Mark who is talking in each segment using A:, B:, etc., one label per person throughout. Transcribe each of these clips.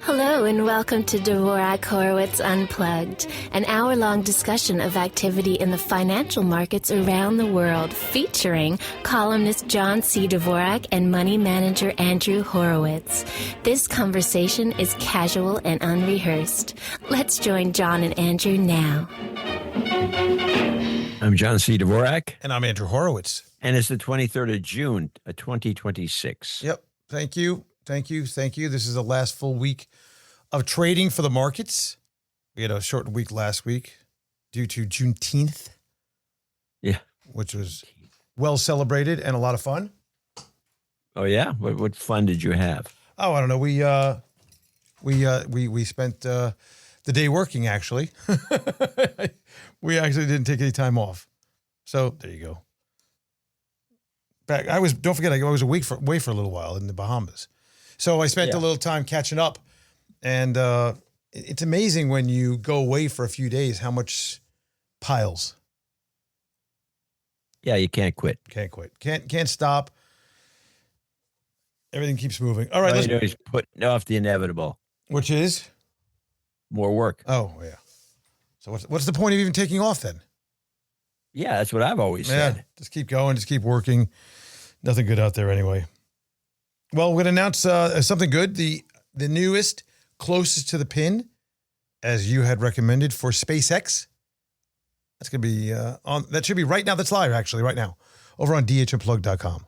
A: Hello and welcome to Dvorak Horowitz Unplugged, an hour-long discussion of activity in the financial markets around the world, featuring columnist John C. Dvorak and money manager Andrew Horowitz. This conversation is casual and unrehearsed. Let's join John and Andrew now.
B: I'm John C. Dvorak.
C: And I'm Andrew Horowitz.
B: And it's the 23rd of June, 2026.
C: Yep. Thank you. This is the last full week of trading for the markets. We had a short week last week due to Juneteenth.
B: Yeah.
C: Which was well celebrated and a lot of fun.
B: Oh, yeah? What fun did you have?
C: Oh, I don't know. We spent the day working, actually. We actually didn't take any time off. So there you go. Don't forget, I was away for a little while in the Bahamas. So I spent a little time catching up, and it's amazing when you go away for a few days how much piles.
B: Yeah, you can't quit.
C: Can't stop. Everything keeps moving. All right,
B: let's always put off the inevitable,
C: which is
B: more work.
C: Oh yeah. So what's the point of even taking off then?
B: Yeah, that's what I've always said.
C: Just keep going, just keep working. Nothing good out there anyway. Well, we're going to announce something good. The newest, closest to the pin, as you had recommended, for SpaceX. That's going to be that should be right now. That's live, actually, right now, over on DHUnplugged.com.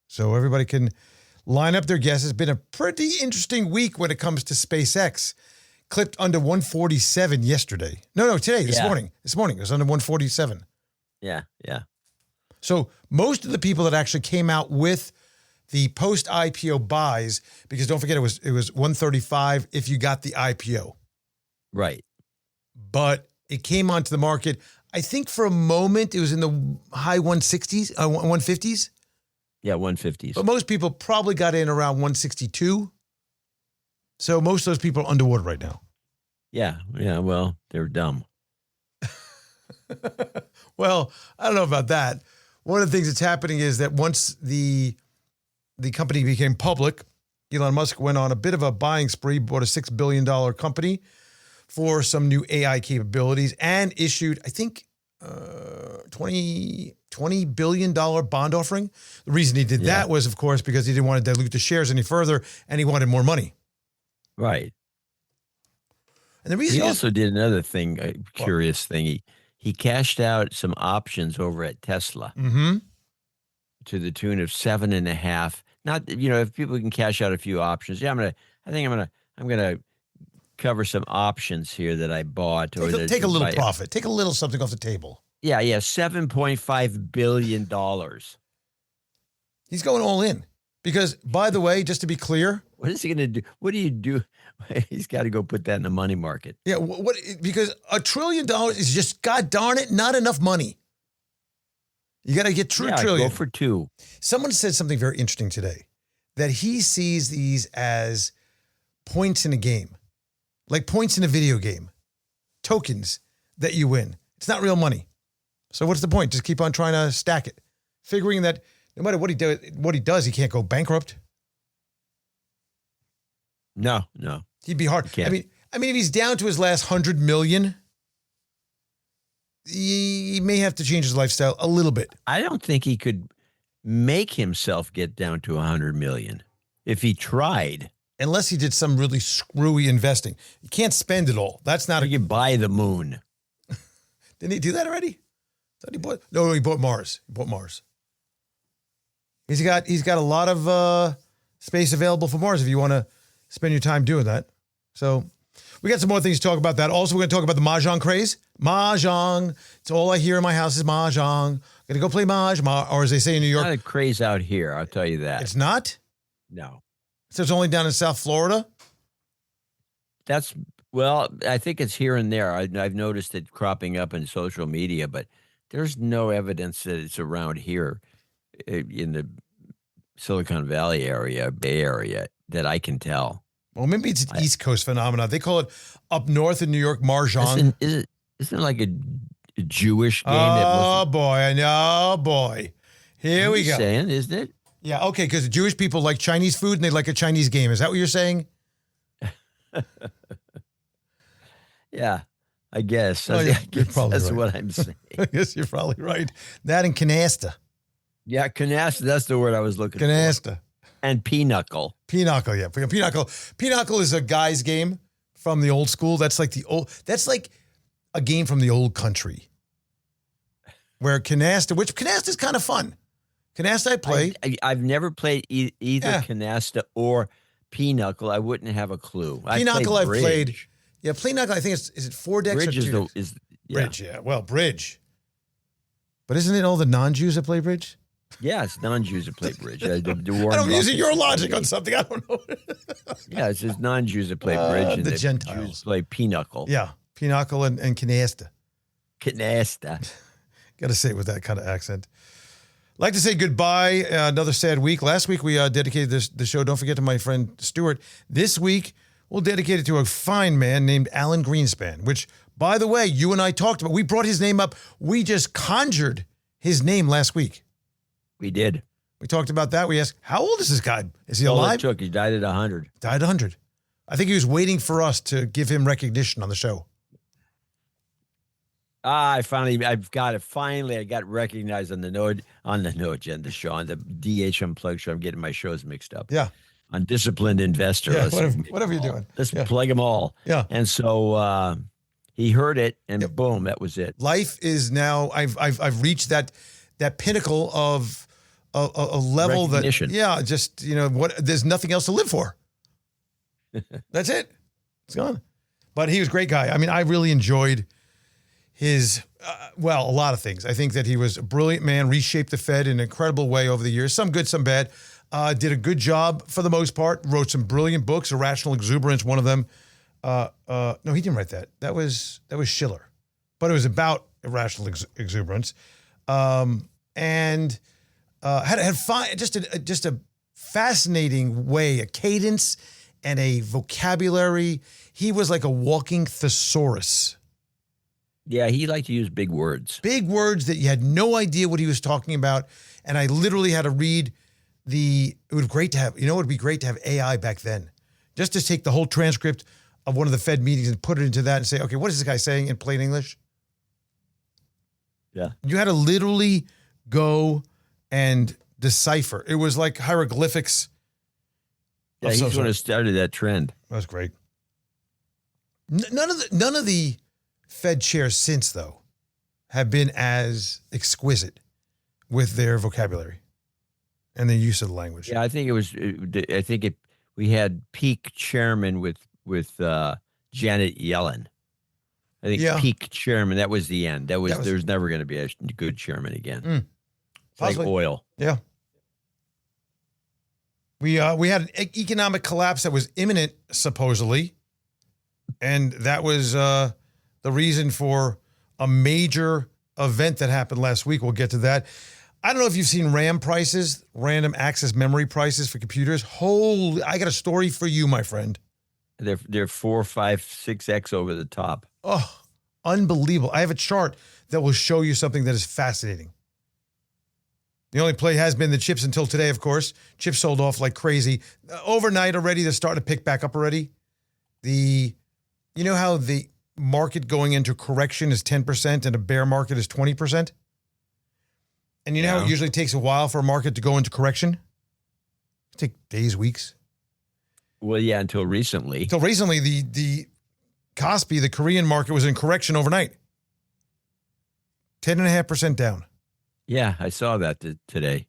C: So everybody can line up their guesses. It's been a pretty interesting week when it comes to SpaceX. Clipped under 147 yesterday. No, today, this morning. This morning, it was under 147.
B: Yeah.
C: So most of the people that actually came out with the post-IPO buys, because don't forget it was 135 if you got the IPO.
B: Right.
C: But it came onto the market, I think for a moment it was in the high 160s, 150s.
B: Yeah, 150s.
C: But most people probably got in around 162. So most of those people are underwater right now.
B: Yeah, well, they're dumb.
C: Well, I don't know about that. One of the things that's happening is that once the company became public, Elon Musk went on a bit of a buying spree, bought a $6 billion company for some new AI capabilities and issued, I think, $20 billion bond offering. The reason he did that was, of course, because he didn't want to dilute the shares any further and he wanted more money.
B: Right.
C: And the reason
B: he also did another thing, a curious thing. He cashed out some options over at Tesla to the tune of 7.5. Not, if people can cash out a few options. Yeah, I'm gonna cover some options here that I bought.
C: Take a little profit. Take a little something off the table.
B: Yeah, $7.5 billion.
C: He's going all in. Because, by the way, just to be clear.
B: What is he going to do? What do you do? He's got to go put that in the money market.
C: Yeah, because $1 trillion is just, God darn it, not enough money. You got to get true trillion.
B: Go for 2.
C: Someone said something very interesting today, that he sees these as points in a game, like points in a video game, tokens that you win. It's not real money. So what's the point? Just keep on trying to stack it, figuring that no matter what he does, he can't go bankrupt.
B: No.
C: He'd be hard. I mean, if he's down to his last 100 million, he may have to change his lifestyle a little bit.
B: I don't think he could make himself get down to 100 million if he tried.
C: Unless he did some really screwy investing. You can't spend it all. That's not
B: You can buy the moon.
C: Didn't he do that already? He bought Mars. He's got a lot of space available for Mars if you want to spend your time doing that. So we got some more things to talk about that. Also, we're going to talk about the MahJong Craze. Mahjong. It's all I hear in my house is Mahjong. Going to go play Mahjong, or as they say in New York.
B: Not a craze out here, I'll tell you that.
C: It's not?
B: No.
C: So it's only down in South Florida?
B: I think it's here and there. I've noticed it cropping up in social media, but there's no evidence that it's around here in the Silicon Valley area, Bay Area, that I can tell.
C: Well, maybe it's an East Coast phenomenon. They call it up north in New York, Mahjong.
B: Isn't it like a Jewish game?
C: Boy. Here we go.
B: Saying, isn't it?
C: Yeah, okay, because Jewish people like Chinese food and they like a Chinese game. Is that what you're saying?
B: Yeah, I guess.
C: Well,
B: I
C: you're
B: guess
C: probably
B: that's
C: right.
B: what I'm saying.
C: I guess you're probably right. That and canasta.
B: Yeah, canasta, that's the word I was looking for.
C: Canasta.
B: And pinochle.
C: Pinochle, yeah. Pinochle is a guy's game from the old school. That's like a game from the old country. Where canasta is kind of fun. Canasta I played.
B: I've never played either canasta or pinochle. I wouldn't have a clue.
C: Pinochle I've played.
B: Bridge.
C: Yeah, pinochle, I think is it 4 decks
B: Bridge
C: or 2 decks? Bridge, yeah. Well, bridge. But isn't it all the non-Jews that play bridge?
B: Yeah, it's non-Jews that play bridge. I
C: don't use your logic on something. I don't know.
B: Yeah, it's just non-Jews that play bridge. And
C: the Gentiles.
B: Jews play pinochle.
C: Yeah, pinochle and canasta.
B: Canasta.
C: Got to say it with that kind of accent. Like to say goodbye. Another sad week. Last week we dedicated the show. Don't forget to my friend Stuart. This week we'll dedicate it to a fine man named Alan Greenspan, which, by the way, you and I talked about. We brought his name up. We just conjured his name last week.
B: We did.
C: We talked about that. We asked, how old is this guy? Is he
B: All
C: alive?
B: it took. He died at 100.
C: Died at 100. I think he was waiting for us to give him recognition on the show.
B: I've got it. Finally, I got recognized on the No Agenda show, on the DHUnplugged show. I'm getting my shows mixed up.
C: Yeah.
B: On Disciplined Investor.
C: Yeah, whatever you're doing.
B: Let's plug them all.
C: Yeah.
B: And so he heard it, and boom, that was it.
C: Life is now. I've reached that pinnacle of a level that just there's nothing else to live for. That's it. It's gone. But he was a great guy. I mean, I really enjoyed his a lot of things. I think that he was a brilliant man, reshaped the Fed in an incredible way over the years. Some good, some bad. Did a good job for the most part. Wrote some brilliant books. Irrational Exuberance, one of them. No, he didn't write that. That was Schiller, but it was about irrational exuberance. And had fun, just a fascinating way, a cadence and a vocabulary. He was like a walking thesaurus.
B: Yeah, he liked to use big words.
C: Big words that you had no idea what he was talking about. And I literally had to read it would be great to have, it would be great to have AI back then. Just to take the whole transcript of one of the Fed meetings and put it into that and say, okay, what is this guy saying in plain English?
B: Yeah.
C: You had to literally go and decipher. It was like hieroglyphics.
B: Yeah, he's the one who started that trend.
C: That was great. None of the Fed chairs since, though, have been as exquisite with their vocabulary and their use of the language.
B: Yeah, I think we had peak chairman with Janet Yellen. I think peak chairman, that was the end. There's never going to be a good chairman again. It's like oil.
C: Yeah. We had an economic collapse that was imminent, supposedly. And that was the reason for a major event that happened last week. We'll get to that. I don't know if you've seen RAM prices, random access memory prices for computers. Holy, I got a story for you, my friend.
B: They're 4, 5, 6x over the top.
C: Oh, unbelievable. I have a chart that will show you something that is fascinating. The only play has been the chips until today, of course. Chips sold off like crazy. Overnight already, they're starting to pick back up already. You know how the market going into correction is 10% and a bear market is 20%? And you know how it usually takes a while for a market to go into correction? It takes days, weeks.
B: Well, yeah, until recently.
C: Until recently, the Kospi, the Korean market, was in correction overnight. 10.5% down.
B: Yeah, I saw that today.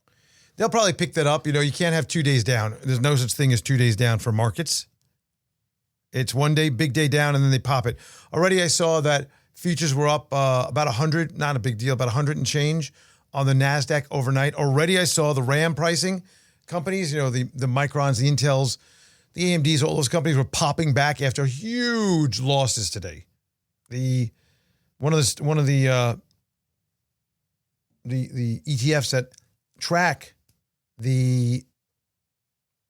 C: They'll probably pick that up. You can't have 2 days down. There's no such thing as 2 days down for markets. It's one day, big day down, and then they pop it. Already I saw that futures were up about 100, not a big deal, about 100 and change on the NASDAQ overnight. Already I saw the RAM pricing companies, the Microns, the Intels, the AMDs, all those companies were popping back after huge losses today. One of the ETFs that track the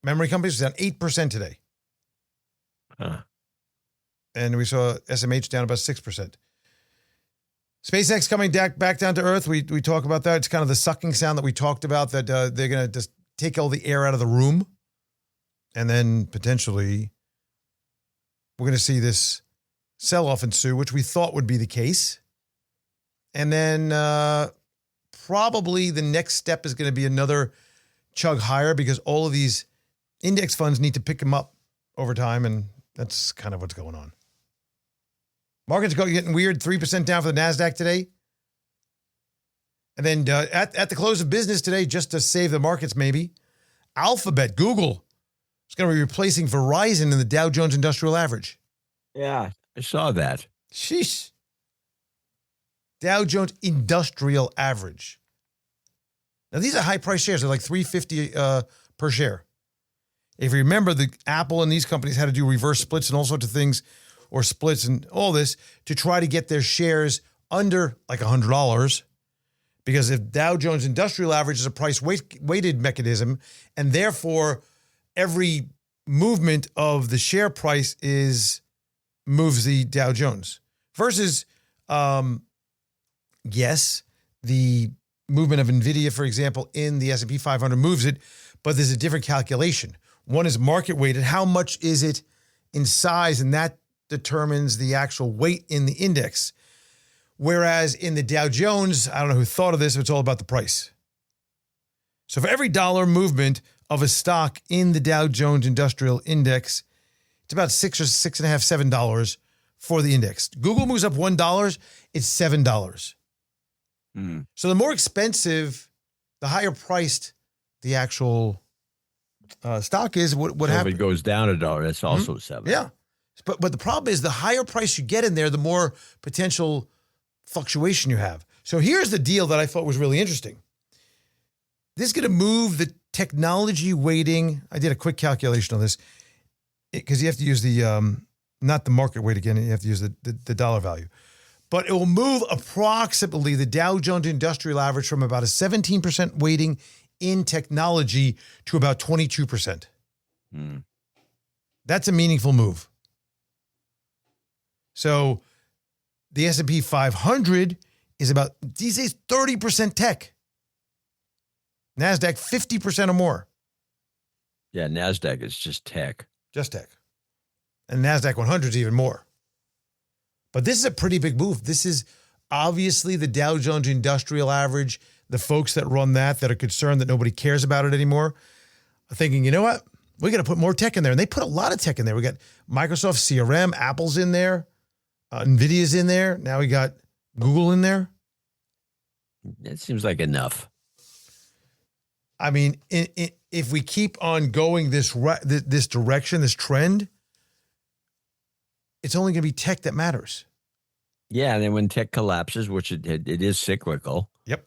C: memory companies was down 8% today.
B: Huh.
C: And we saw SMH down about 6%. SpaceX coming back down to earth. We talk about that. It's kind of the sucking sound that we talked about, that they're going to just take all the air out of the room and then potentially we're going to see this sell-off ensue, which we thought would be the case. And then probably the next step is going to be another chug higher because all of these index funds need to pick them up over time, and that's kind of what's going on. Markets getting weird, 3% down for the NASDAQ today. And then at the close of business today, just to save the markets maybe, Alphabet, Google, is going to be replacing Verizon in the Dow Jones Industrial Average.
B: Yeah, I saw that.
C: Sheesh. Dow Jones Industrial Average. Now, these are high-priced shares. They're like $3.50 per share. If you remember, the Apple and these companies had to do reverse splits and all sorts of things, or splits and all this, to try to get their shares under like $100. Because if Dow Jones Industrial Average is a price-weighted mechanism, and therefore every movement of the share price moves the Dow Jones. Versus, yes, the movement of NVIDIA, for example, in the S&P 500 moves it, but there's a different calculation. One is market-weighted. How much is it in size? And that determines the actual weight in the index. Whereas in the Dow Jones, I don't know who thought of this, but it's all about the price. So for every dollar movement of a stock in the Dow Jones Industrial Index, it's about $6 or $6.50, $7 for the index. Google moves up $1, it's $7. So the more expensive, the higher priced the actual stock is. What happens?
B: If it goes down $1, that's also $7.
C: Yeah. But the problem is the higher price you get in there, the more potential fluctuation you have. So here's the deal that I thought was really interesting. This is going to move the technology weighting. I did a quick calculation on this because you have to use the, not the market weight again, you have to use the dollar value. But it will move approximately the Dow Jones Industrial Average from about a 17% weighting in technology to about 22%. That's a meaningful move. So the S&P 500 is about, these days, 30% tech. NASDAQ, 50% or more.
B: Yeah, NASDAQ is just tech.
C: Just tech. And NASDAQ 100 is even more. But this is a pretty big move. This is obviously the Dow Jones Industrial Average. The folks that run that are concerned that nobody cares about it anymore are thinking, you know what? We got to put more tech in there. And they put a lot of tech in there. We got Microsoft CRM, Apple's in there, NVIDIA's in there. Now we got Google in there.
B: It seems like enough.
C: I mean, if we keep on going this direction, this trend, it's only going to be tech that matters.
B: Yeah, and then when tech collapses, which it is cyclical.
C: Yep.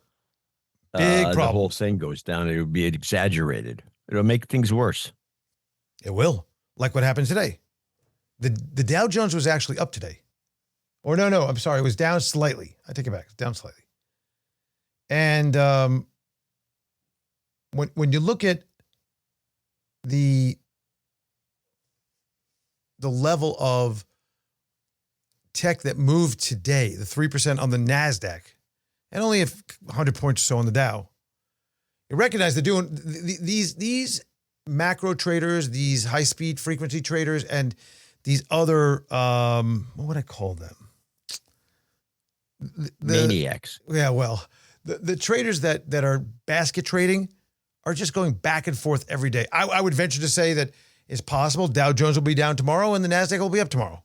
C: Big problem.
B: The whole thing goes down. It will be exaggerated. It'll make things worse.
C: It will. Like what happened today. The Dow Jones was actually up today. Or no, I'm sorry. It was down slightly. I take it back. It's down slightly. And when you look at the level of tech that moved today, the 3% on the NASDAQ, and only 100 points or so on the Dow, you recognize they're doing these macro traders, these high-speed frequency traders, and these other, what would I call them?
B: Maniacs.
C: Yeah, well, the traders that are basket trading are just going back and forth every day. I would venture to say that it's possible Dow Jones will be down tomorrow and the NASDAQ will be up tomorrow.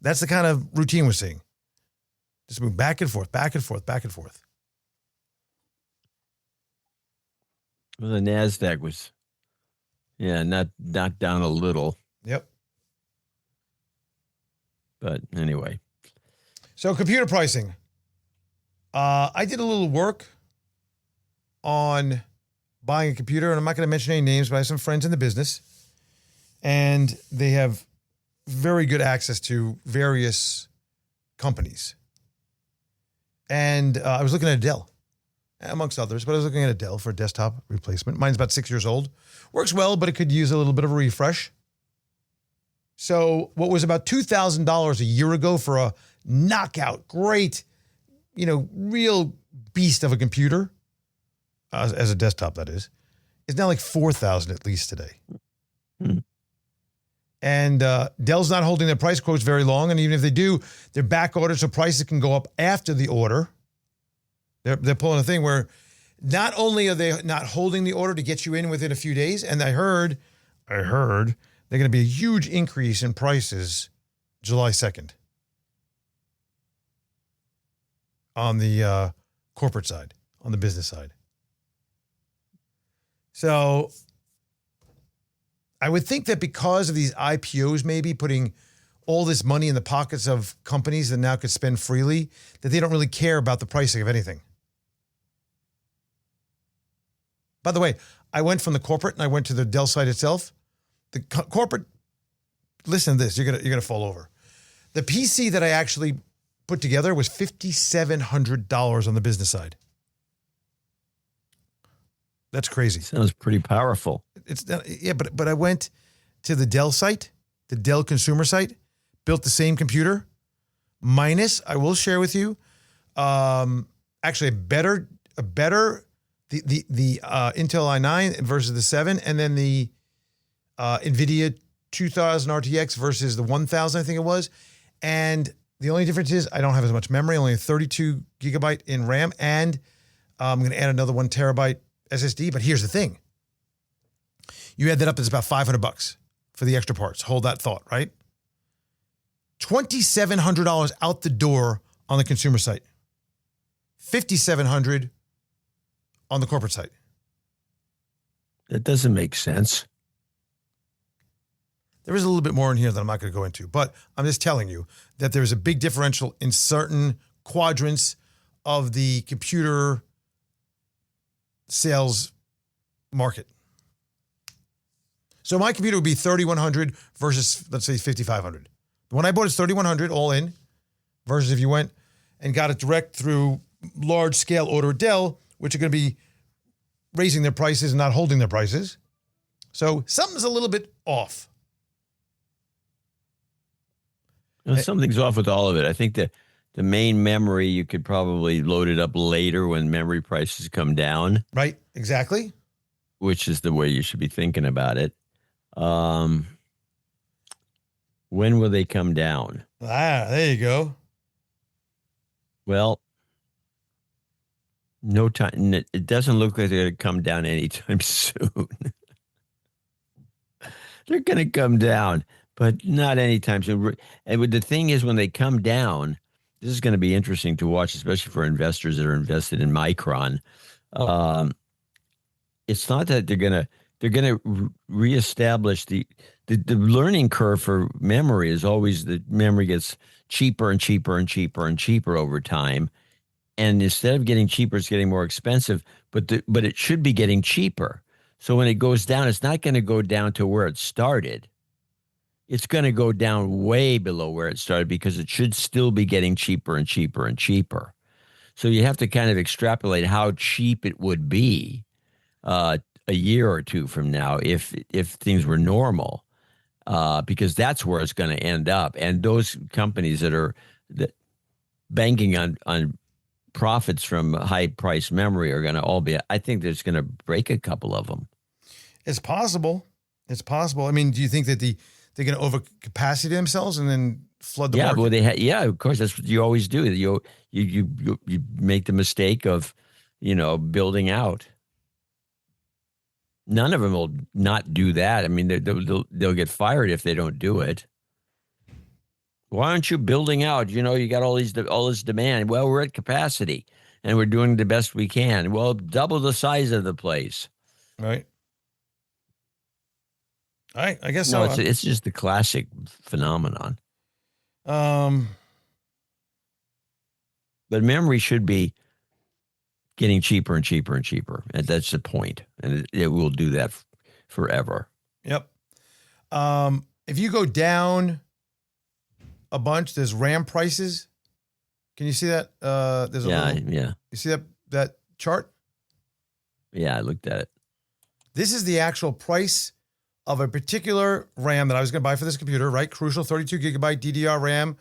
C: That's the kind of routine we're seeing. Just move back and forth, back and forth, back and forth.
B: Well, the NASDAQ was, not down a little.
C: Yep.
B: But anyway.
C: So computer pricing. I did a little work on buying a computer, and I'm not going to mention any names, but I have some friends in the business, and they have very good access to various companies. And I was looking at a Dell, amongst others, but I was looking at a Dell for a desktop replacement. Mine's about 6 years old. Works well, but it could use a little bit of a refresh. So what was about $2,000 a year ago for a knockout, great, real beast of a computer, as a desktop, that is now like $4,000 at least today. And Dell's not holding their price quotes very long. And even if they do, they're back ordered, so prices can go up after the order. They're pulling a thing where not only are they not holding the order to get you in within a few days, and I heard they're going to be a huge increase in prices July 2nd on the corporate side, on the business side. So I would think that because of these IPOs maybe putting all this money in the pockets of companies that now could spend freely, that they don't really care about the pricing of anything. By the way, I went from the corporate and I went to the Dell site itself. The corporate, listen to this, you're gonna fall over. The PC that I actually put together was $5,700 on the business side. That's crazy.
B: Sounds pretty powerful.
C: But I went to the Dell site, the Dell consumer site, built the same computer, minus, I will share with you, actually a better the Intel i9 versus the 7, and then the NVIDIA 2000 RTX versus the 1000, I think it was. And the only difference is I don't have as much memory, only a 32 gigabyte in RAM, and I'm going to add another 1 terabyte SSD. But here's the thing. You add that up, it's about $500 for the extra parts. Hold that thought, right? $2,700 out the door on the consumer site. $5,700 on the corporate site.
B: That doesn't make sense.
C: There is a little bit more in here that I'm not going to go into, but I'm just telling you that there's a big differential in certain quadrants of the computer sales market. So my computer would be $3,100 versus, let's say, $5,500. The one I bought is $3,100 all in, versus if you went and got it direct through large scale order at Dell, which are going to be raising their prices and not holding their prices. So something's a little bit off.
B: Well, something's off with all of it. I think that the main memory, you could probably load it up later when memory prices come down.
C: Right, exactly.
B: Which is the way you should be thinking about it. When will they come down?
C: There you go.
B: Well, no time. It doesn't look like they're going to come down anytime soon. They're going to come down, but not anytime soon. And the thing is, when they come down, this is going to be interesting to watch, especially for investors that are invested in Micron. It's not that they're going to reestablish the learning curve for memory is always the memory gets cheaper and cheaper and cheaper and cheaper over time. And instead of getting cheaper, it's getting more expensive, but it should be getting cheaper. So when it goes down, it's not going to go down to where it started. It's going to go down way below where it started because it should still be getting cheaper and cheaper and cheaper. So you have to kind of extrapolate how cheap it would be a year or two from now if things were normal, because that's where it's going to end up. And those companies that are banking on profits from high-priced memory are going to all be, I think there's going to break a couple of them.
C: It's possible. It's possible. I mean, do you think that they're going to overcapacity themselves and then flood the market?
B: Well, of course, that's what you always do. You make the mistake of, building out. None of them will not do that. I mean, they'll get fired if they don't do it. Why aren't you building out? You got all this demand. Well, we're at capacity and we're doing the best we can. Well, double the size of the place.
C: Right. All right. I guess
B: no,
C: so.
B: It's just the classic phenomenon.
C: But
B: memory should be getting cheaper and cheaper and cheaper. And that's the point. And it will do that forever.
C: Yep. If you go down a bunch, there's RAM prices. Can you see that? There's
B: yeah.
C: You see that chart?
B: Yeah, I looked at it.
C: This is the actual price of a particular RAM that I was going to buy for this computer, right? Crucial 32 gigabyte DDR RAM,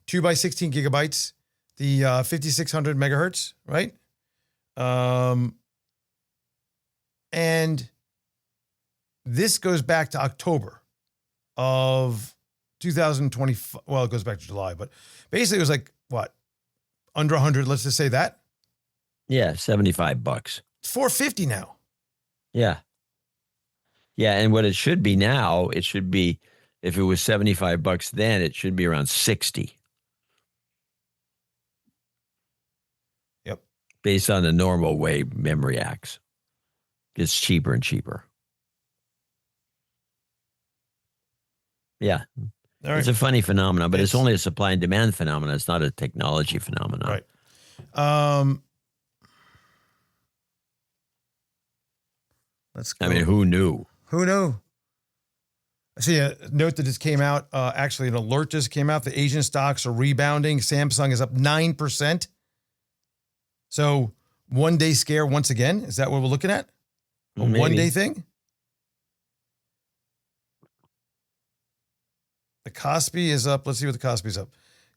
C: 2 by 16 gigabytes, the 5600 megahertz, right? And this goes back to October. of 2020. Well, it goes back to July, but basically it was like, what, under 100, let's just say that?
B: Yeah, $75.
C: It's 450 now.
B: Yeah. Yeah, and what it should be now, it should be, if it was $75 then, it should be around 60.
C: Yep.
B: Based on the normal way memory acts. It's cheaper and cheaper. Yeah.
C: All right.
B: It's a funny phenomenon, but it's only a supply and demand phenomenon. It's not a technology phenomenon.
C: Right. Let's go.
B: I mean, who knew?
C: Who knew? I see a note that just came out. Actually, an alert just came out. The Asian stocks are rebounding. Samsung is up 9%. So, one-day scare once again. Is that what we're looking at? A one-day thing? The Kospi is up. Let's see what the Kospi is up.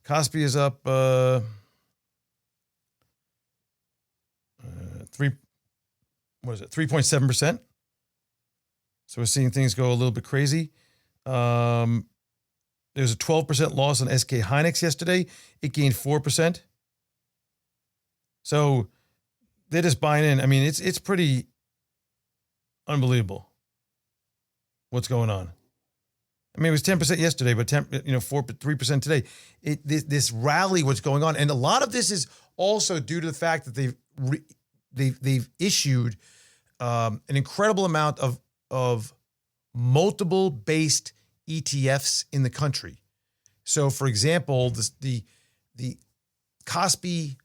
C: Kospi is up 3.7%. So we're seeing things go a little bit crazy. There's a 12% loss on SK Hynix yesterday. It gained 4%. So they're just buying in. I mean, it's pretty unbelievable what's going on. I mean, it was 10% yesterday, but 3% today. This rally, what's going on, and a lot of this is also due to the fact that they've issued an incredible amount of multiple based ETFs in the country. So, for example, the Kospi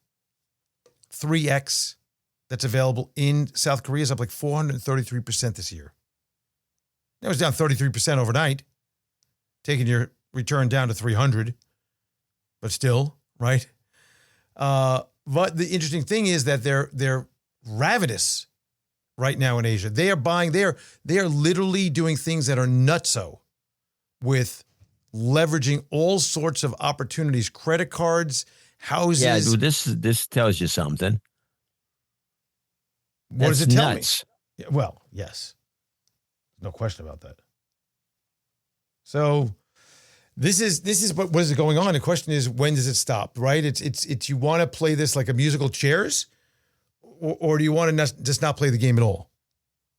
C: 3X that's available in South Korea is up like 433% this year. It was down 33% overnight, taking your return down to 300, but still, right? But the interesting thing is that they're ravenous right now in Asia. They are buying, they are literally doing things that are nutso with leveraging all sorts of opportunities, credit cards, houses.
B: Yeah, dude, this tells you something.
C: What does it tell
B: nuts.
C: me? Yeah, well, yes. No question about that. So this is what is going on. The question is, when does it stop, right? It's you want to play this like a musical chairs, or do you want to just not play the game at all?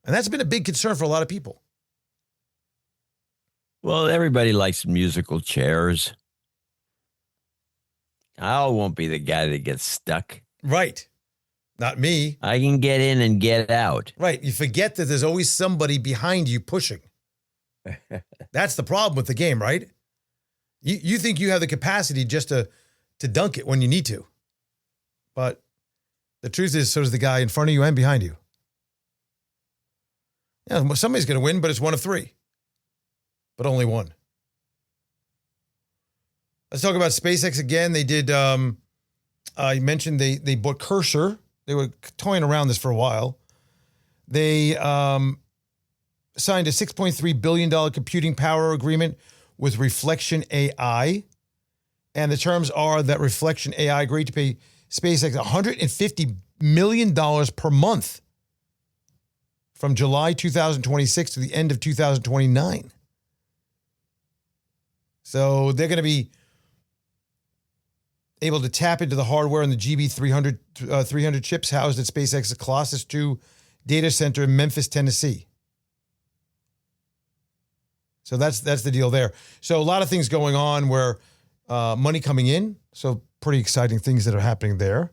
C: And that's been a big concern for a lot of people.
B: Well, everybody likes musical chairs. I won't be the guy that gets stuck.
C: Right. Not me.
B: I can get in and get out.
C: Right. You forget that there's always somebody behind you pushing. That's the problem with the game, right? You think you have the capacity just to dunk it when you need to. But the truth is, so does the guy in front of you and behind you. Yeah, somebody's going to win, but it's one of three. But only one. Let's talk about SpaceX again. They did, I mentioned they bought Cursor. They were toying around this for a while. They signed a $6.3 billion computing power agreement with Reflection AI. And the terms are that Reflection AI agreed to pay SpaceX $150 million per month from July 2026 to the end of 2029. So they're going to be able to tap into the hardware and the GB300 chips housed at SpaceX's Colossus 2 data center in Memphis, Tennessee. So that's the deal there. So a lot of things going on where money coming in. So pretty exciting things that are happening there.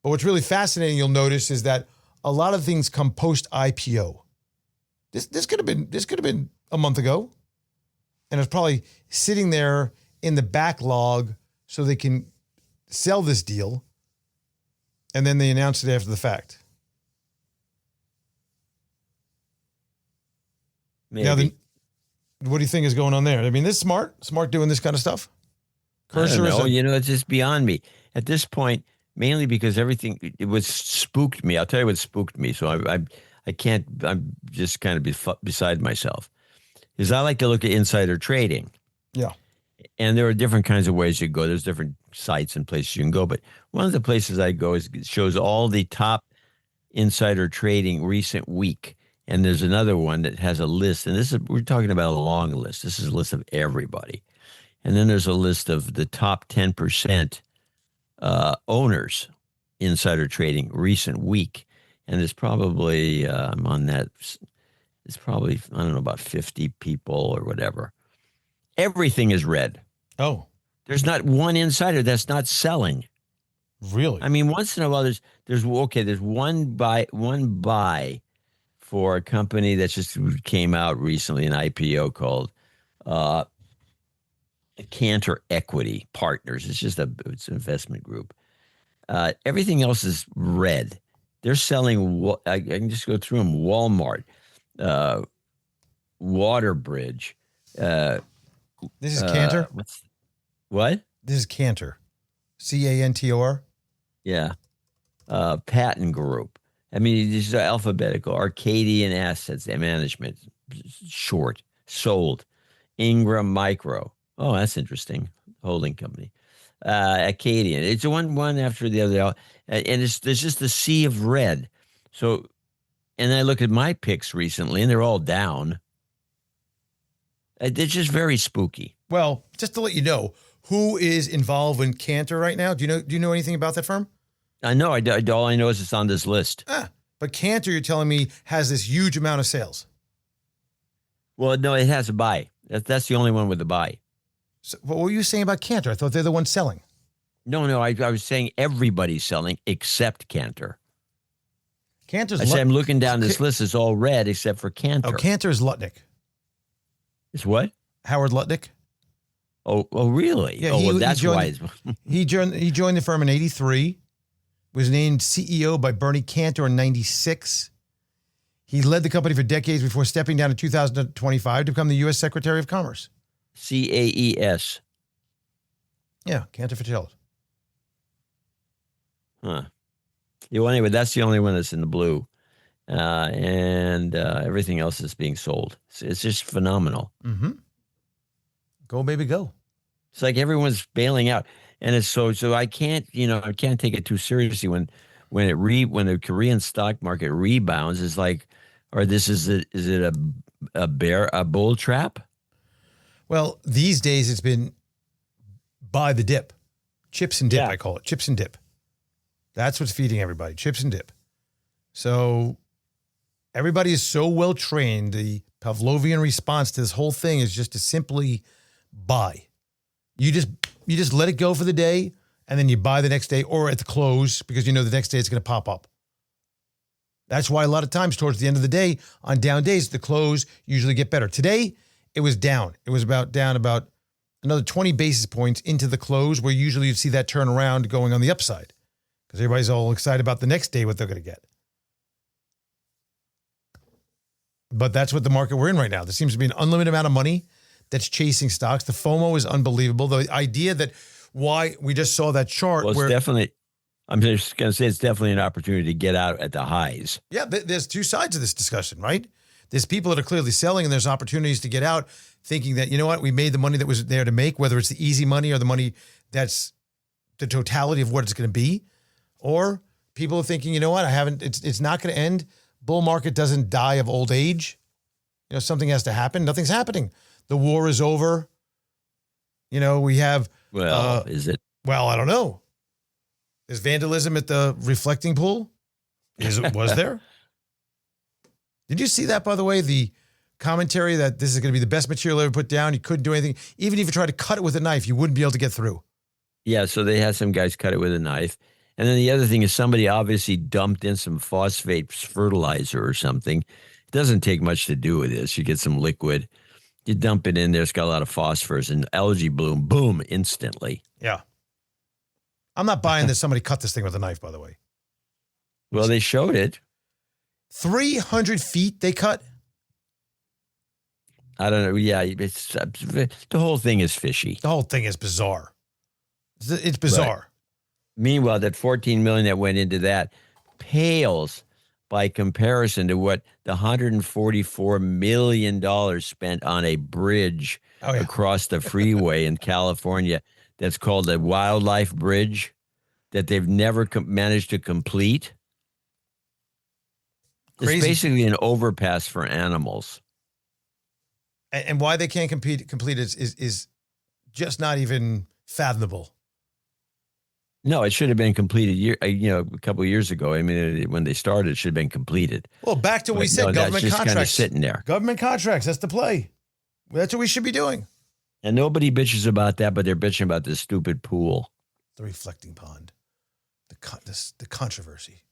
C: But what's really fascinating, you'll notice, is that a lot of things come post IPO. This could have been a month ago, and it's probably sitting there in the backlog so they can sell this deal, and then they announce it after the fact.
B: Maybe.
C: Now, what do you think is going on there? I mean, this is smart doing this kind of stuff.
B: Cursor, I don't know. It's just beyond me at this point. Mainly because it was spooked me. I'll tell you what spooked me. So I can't. I'm just kind of beside myself. Is I like to look at insider trading.
C: Yeah.
B: And there are different kinds of ways you go. There's different sites and places you can go. But one of the places I go shows all the top insider trading recent week. And there's another one that has a list, and we're talking about a long list. This is a list of everybody. And then there's a list of the top 10% owners, insider trading, recent week. And there's probably, I'm on that, it's probably, I don't know, about 50 people or whatever. Everything is red.
C: Oh.
B: There's not one insider that's not selling.
C: Really?
B: I mean, once in a while, there's one buy for a company that just came out recently, an IPO called Cantor Equity Partners. It's an investment group. Everything else is red. They're selling. I can just go through them: Walmart, Waterbridge.
C: This is Cantor.
B: What?
C: This is Cantor, Cantor.
B: Yeah. Patent Group. I mean, this is alphabetical. Arcadian Assets Management, short, sold. Ingram Micro. Oh, that's interesting. Holding company. Acadian. It's one after the other. And there's just a sea of red. So, and I look at my picks recently, and they're all down. They're just very spooky.
C: Well, just to let you know, who is involved in Cantor right now? Do you know anything about that firm?
B: I know. All I know is it's on this list.
C: But Cantor, you're telling me, has this huge amount of sales.
B: Well, no, it has a buy. That's the only one with a buy.
C: So what were you saying about Cantor? I thought they're the ones selling.
B: No, I was saying everybody's selling except Cantor.
C: Cantor's
B: I'm looking down this list. It's all red except for Cantor.
C: Oh, Cantor is Lutnick.
B: It's what?
C: Howard Lutnick.
B: Oh, really?
C: Yeah,
B: that's why.
C: He joined the firm in 1983. Was named CEO by Bernie Cantor in 1996. He led the company for decades before stepping down in 2025 to become the U.S. Secretary of Commerce.
B: CAES.
C: Yeah, Cantor Fitzgerald.
B: Huh. Yeah, well, anyway, that's the only one that's in the blue. And everything else is being sold. It's just phenomenal.
C: Mm-hmm. Go, baby, go.
B: It's like everyone's bailing out. And it's so I can't take it too seriously when the Korean stock market rebounds. Is like, or is it a bull trap?
C: Well, these days it's been buy the dip, chips and dip.
B: Yeah.
C: I call it chips and dip. That's what's feeding everybody, chips and dip. So everybody is so well trained. The Pavlovian response to this whole thing is just to simply buy. You just let it go for the day, and then you buy the next day or at the close because you know the next day it's going to pop up. That's why a lot of times towards the end of the day, on down days, the close usually get better. Today, it was down. It was down about another 20 basis points into the close, where usually you'd see that turn around going on the upside because everybody's all excited about the next day, what they're going to get. But that's what the market we're in right now. There seems to be an unlimited amount of money that's chasing stocks. The FOMO is unbelievable. The idea that why we just saw that chart.
B: Well, it's definitely, I'm just going to say it's definitely an opportunity to get out at the highs.
C: Yeah, there's two sides of this discussion, right? There's people that are clearly selling, and there's opportunities to get out thinking that, you know what, we made the money that was there to make, whether it's the easy money or the money that's the totality of what it's going to be. Or people are thinking, you know what, it's not going to end. Bull market doesn't die of old age. You know, something has to happen. Nothing's happening. The war is over. You know, we have.
B: Well, is it?
C: Well, I don't know. Is vandalism at the reflecting pool? Was there? Did you see that, by the way? The commentary that this is going to be the best material ever put down. You couldn't do anything. Even if you tried to cut it with a knife, you wouldn't be able to get through.
B: Yeah, so they had some guys cut it with a knife. And then the other thing is somebody obviously dumped in some phosphate fertilizer or something. It doesn't take much to do with this. You get some liquid. You dump it in there. It's got a lot of phosphorus and algae bloom. Boom, instantly.
C: Yeah. I'm not buying that somebody cut this thing with a knife, by the way.
B: Well, they showed it.
C: 300 feet they cut?
B: I don't know. Yeah, the whole thing is fishy.
C: The whole thing is bizarre. It's bizarre.
B: Right. Meanwhile, that $14 million that went into that pales by comparison to what the $144 million spent on a bridge across the freeway in California that's called the Wildlife Bridge that they've never managed to complete. It's
C: Crazy.
B: basically an overpass for animals.
C: And why they can't complete it is just not even fathomable.
B: No, it should have been completed a couple of years ago. I mean, when they started, it should have been completed.
C: Well, back to what we said,
B: no,
C: government
B: that's just
C: contracts.
B: kind of sitting there.
C: Government contracts, that's the play. That's what we should be doing.
B: And nobody bitches about that, but they're bitching about this stupid pool.
C: The reflecting pond. The controversy.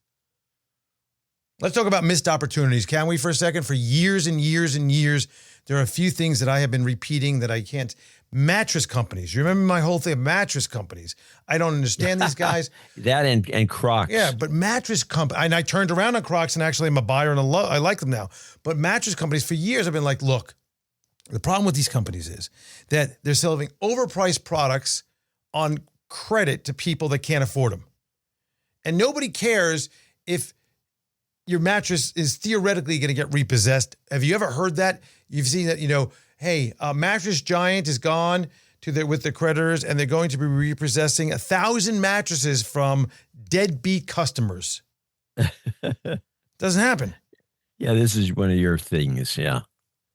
C: Let's talk about missed opportunities, can we, for a second? For years and years and years, there are a few things that I have been repeating that I can't. Mattress companies. You remember my whole thing of mattress companies. I don't understand these guys.
B: That and Crocs.
C: Yeah, but mattress companies. And I turned around on Crocs, and actually I'm a buyer and I like them now. But mattress companies, for years, I've been like, look, the problem with these companies is that they're selling overpriced products on credit to people that can't afford them. And nobody cares if your mattress is theoretically going to get repossessed. Have you ever heard that? You've seen that, hey, Mattress Giant is gone with the creditors, and they're going to be repossessing 1,000 mattresses from deadbeat customers. Doesn't happen.
B: Yeah, this is one of your things, yeah.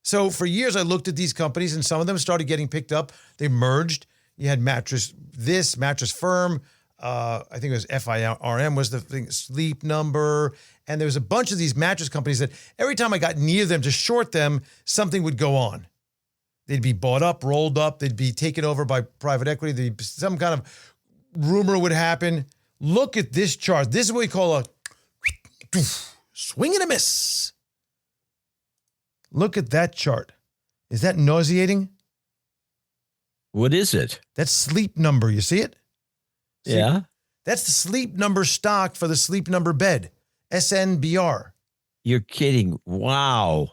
C: So for years, I looked at these companies, and some of them started getting picked up. They merged. You had Mattress Firm. I think it was FIRM was the thing, Sleep Number. And there was a bunch of these mattress companies that every time I got near them to short them, something would go on. They'd be bought up, rolled up. They'd be taken over by private equity. Some kind of rumor would happen. Look at this chart. This is what we call a swing and a miss. Look at that chart. Is that nauseating?
B: What is it?
C: That's Sleep Number. You see it? See?
B: Yeah.
C: That's the Sleep Number stock for the Sleep Number bed. SNBR.
B: You're kidding. Wow.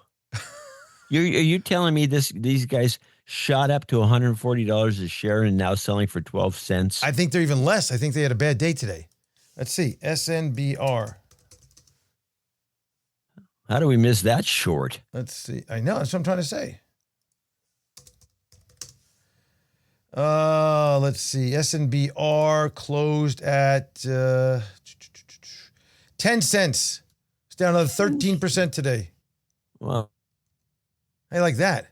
B: Are you telling me these guys shot up to $140 a share and now selling for 12 cents?
C: I think they're even less. I think they had a bad day today. Let's see. SNBR.
B: How do we miss that short?
C: Let's see. I know. That's what I'm trying to say. Let's see. SNBR closed at 10 cents. It's down another 13% today.
B: Well,
C: How you like that?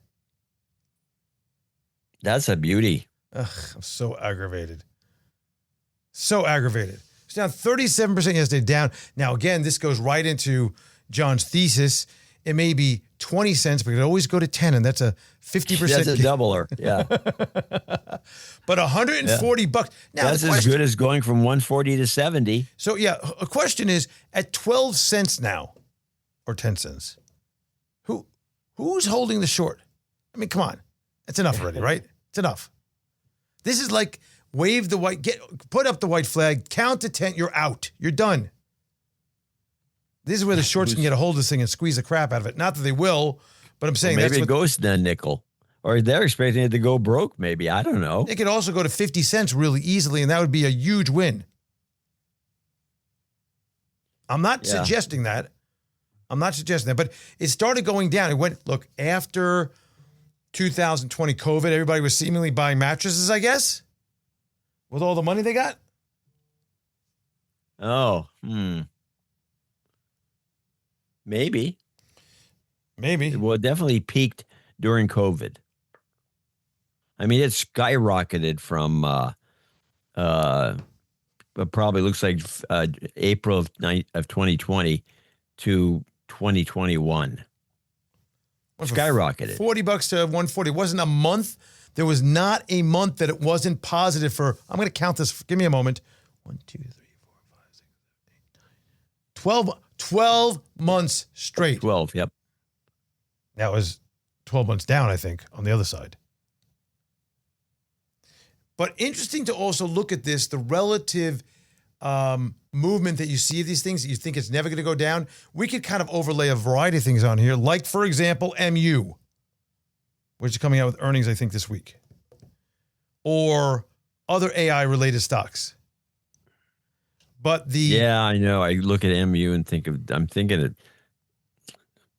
B: that's a beauty.
C: Ugh, I'm so aggravated. So aggravated. It's down 37% yesterday, down. Now, again, this goes right into John's thesis. It may be 20 cents, but it could always go to 10, and that's a 50%.
B: That's a doubler. Yeah.
C: But 140 bucks. Now,
B: That's as good as going from 140 to 70.
C: So, yeah, a question is, at 12 cents now, or 10 cents, who's holding the short? I mean, come on. It's enough already, right? It's enough. This is like put up the white flag, count to 10, you're out. You're done. This is where the shorts can get a hold of this thing and squeeze the crap out of it. Not that they will, but I'm saying
B: maybe it goes to a nickel. Or they're expecting it to go broke, maybe. I don't know.
C: It could also go to 50 cents really easily, and that would be a huge win. I'm not suggesting that. But it started going down. It went, after 2020 COVID, everybody was seemingly buying mattresses, I guess, with all the money they got.
B: Oh, maybe. Well, it definitely peaked during COVID. I mean, it skyrocketed from it probably looks like April of 2020 to 2021. Skyrocketed.
C: $40 to 140. It wasn't a month. There was not a month that it wasn't positive for. I'm going to count this. Give me a moment. 1, 2, 3, 4, 5, 6, 7, 8, 9, 12 months straight.
B: 12. Yep.
C: That was 12 months down, I think, on the other side. But interesting to also look at this, the relative movement that you see of these things that you think it's never going to go down. We could kind of overlay a variety of things on here, like, for example, MU, which is coming out with earnings, I think, this week, or other AI-related stocks. But
B: yeah, I know. I look at MU and I'm thinking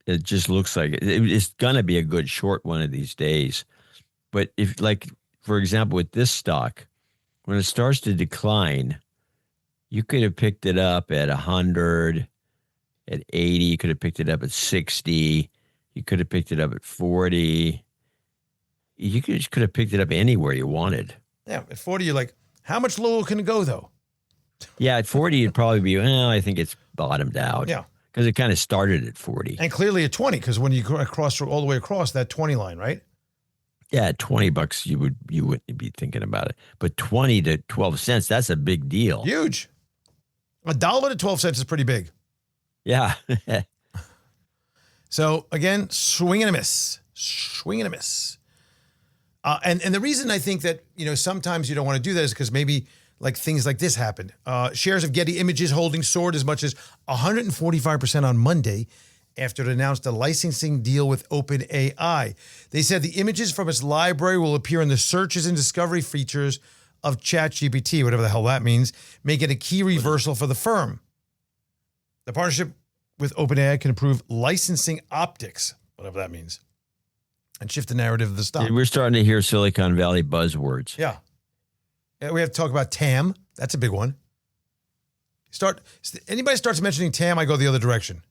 B: it just looks like it's going to be a good short one of these days. But if, like, for example, with this stock, when it starts to decline, you could have picked it up at 100 at 80. You could have picked it up at 60. You could have picked it up at 40. You could have picked it up anywhere you wanted.
C: Yeah, at 40, you're like, how much lower can it go, though?
B: Yeah, at 40, it'd probably be, well, I think it's bottomed out.
C: Yeah.
B: Because it kind of started at 40.
C: And clearly at 20, because when you cross all the way across that 20 line, right?
B: Yeah, at $20, you wouldn't be thinking about it. But 20 to 12 cents, that's a big deal.
C: Huge. $1 to 12 cents is pretty big.
B: Yeah.
C: So, again, swing and a miss. Swing and a miss. And the reason I think that, sometimes you don't want to do that is because maybe like things like this happened. Shares of Getty Images Holdings soared as much as 145% on Monday after it announced a licensing deal with OpenAI. They said the images from its library will appear in the searches and discovery features of ChatGPT, whatever the hell that means, making a key reversal for the firm. The partnership with OpenAI can improve licensing optics, whatever that means, and shift the narrative of the stock.
B: We're starting to hear Silicon Valley buzzwords.
C: Yeah. We have to talk about TAM. That's a big one. Anybody starts mentioning TAM, I go the other direction.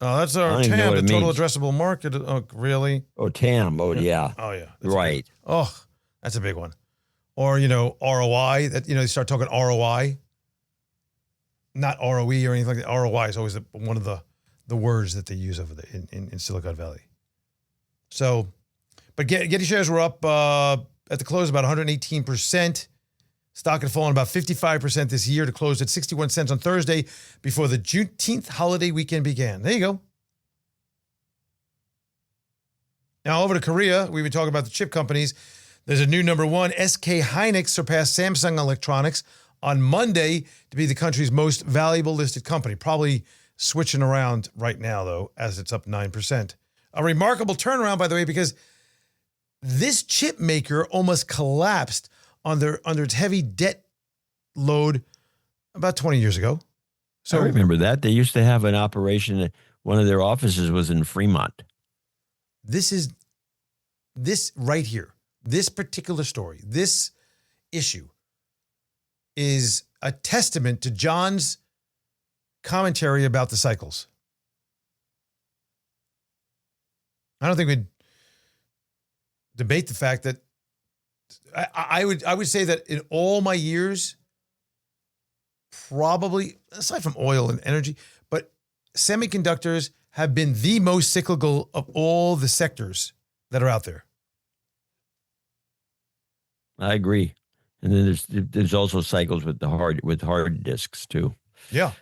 C: Oh, that's our TAM, the total addressable market. Oh, really?
B: Oh, TAM. Oh, yeah.
C: Oh, yeah.
B: Right.
C: Oh, that's a big one. Or, ROI. That you start talking ROI. Not ROE or anything like that. ROI is always one of the words that they use over there in Silicon Valley. So, but Getty shares were up at the close about 118%. Stock had fallen about 55% this year to close at 61 cents on Thursday before the Juneteenth holiday weekend began. There you go. Now over to Korea. We've been talking about the chip companies. There's a new number one. SK Hynix surpassed Samsung Electronics on Monday to be the country's most valuable listed company. Probably switching around right now, though, as it's up 9%. A remarkable turnaround, by the way, because this chip maker almost collapsed under its heavy debt load about 20 years ago. So
B: I remember that. They used to have an operation. One of their offices was in Fremont.
C: This right here, this particular story, this issue is a testament to John's commentary about the cycles. I don't think we'd debate the fact that I would say that in all my years, probably aside from oil and energy, but semiconductors have been the most cyclical of all the sectors that are out there.
B: I agree. And then there's also cycles with hard disks too.
C: Yeah.